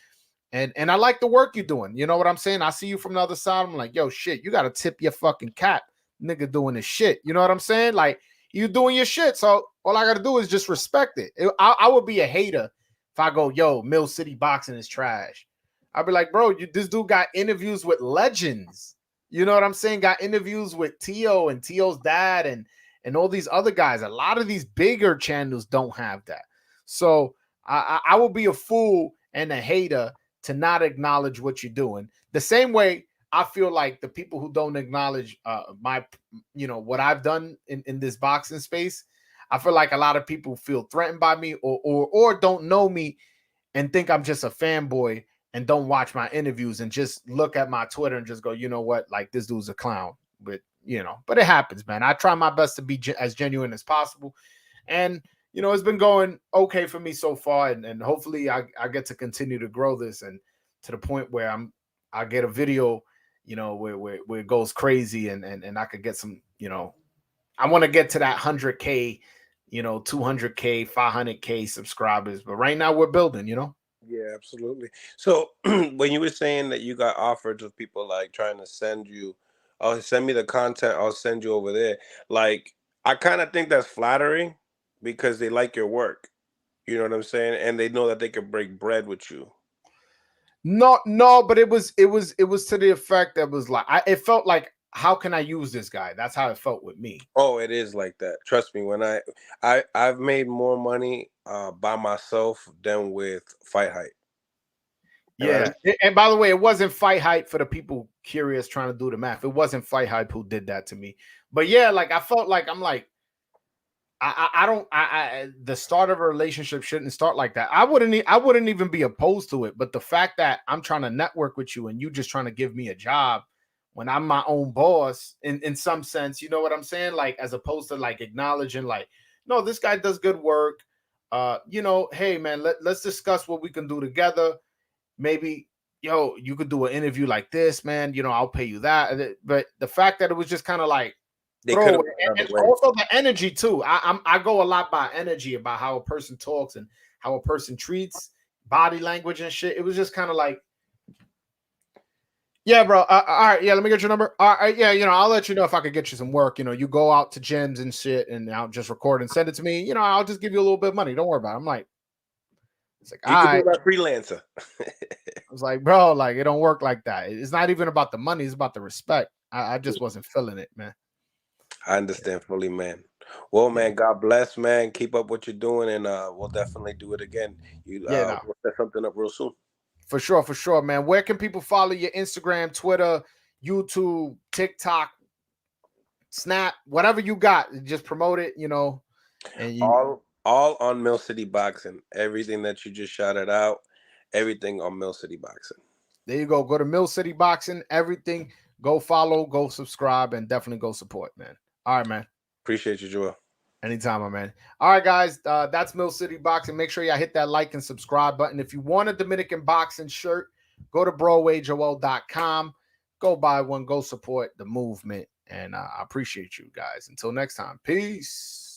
And I like the work you're doing. You know what I'm saying? I see you from the other side. I'm like, yo, shit, you got to tip your fucking cap, nigga, doing this shit. You know what I'm saying? Like, you doing your shit. So all I got to do is just respect it. I would be a hater if I go, yo, Mill City boxing is trash. I'd be like, bro, this dude got interviews with legends. You know what I'm saying? Got interviews with Tszyu and Tio's dad and all these other guys. A lot of these bigger channels don't have that. So I will be a fool and a hater to not acknowledge what you're doing. The same way I feel like the people who don't acknowledge what I've done in this boxing space, I feel like a lot of people feel threatened by me or don't know me and think I'm just a fanboy and don't watch my interviews and just look at my Twitter and just go, you know what, like this dude's a clown. But but it happens, man. I try my best to be as genuine as possible, and it's been going okay for me so far, and hopefully I get to continue to grow this and to the point where I get a video, where it goes crazy and I could get some, I want to get to that 100K, 200K, 500K subscribers. But right now we're building, Yeah, absolutely. So when you were saying that you got offers of people like trying to send you, oh, send me the content, I'll send you over there. Like, I kind of think that's flattering because they like your work. You know what I'm saying? And they know that they can break bread with you. No, but it was to the effect that was like, it felt like, how can I use this guy? That's how it felt with me. Oh, it is like that. Trust me, when I've made more money by myself than with Fight Hype. Yeah, and by the way, it wasn't Fight Hype for the people curious trying to do the math. It wasn't Fight Hype who did that to me. But yeah, like I felt like I'm like, the start of a relationship shouldn't start like that. I wouldn't even be opposed to it. But the fact that I'm trying to network with you and you just trying to give me a job when I'm my own boss in some sense, you know what I'm saying? Like, as opposed to like acknowledging like, no, this guy does good work. Hey man, let's discuss what we can do together. Maybe, you could do an interview like this, man. I'll pay you that. But the fact that it was just kind of like, bro, and also the energy too. I go a lot by energy, about how a person talks and how a person treats, body language and shit. It was just kind of like, yeah, bro. All right, yeah. Let me get your number. All right, yeah. I'll let you know if I could get you some work. You go out to gyms and shit, and I'll just record and send it to me. I'll just give you a little bit of money. Don't worry about it. I'm like, it's like, you can be a freelancer. I was like, bro, like it don't work like that. It's not even about the money. It's about the respect. I just wasn't feeling it, man. I understand fully, man. Well, man, God bless, man. Keep up what you're doing, and we'll definitely do it again. We'll set something up real soon. For sure, man. Where can people follow your Instagram, Twitter, YouTube, TikTok, Snap, whatever you got? Just promote it, and all on Mill City Boxing. Everything that you just shouted out, everything on Mill City Boxing. There you go. Go to Mill City Boxing. Everything. Go follow, go subscribe, and definitely go support, man. All right, man. Appreciate you, Joel. Anytime, my man. All right, guys. That's Mill City Boxing. Make sure y'all hit that like and subscribe button. If you want a Dominican boxing shirt, go to BroadwayJoel.com. Go buy one. Go support the movement. And I appreciate you guys. Until next time. Peace.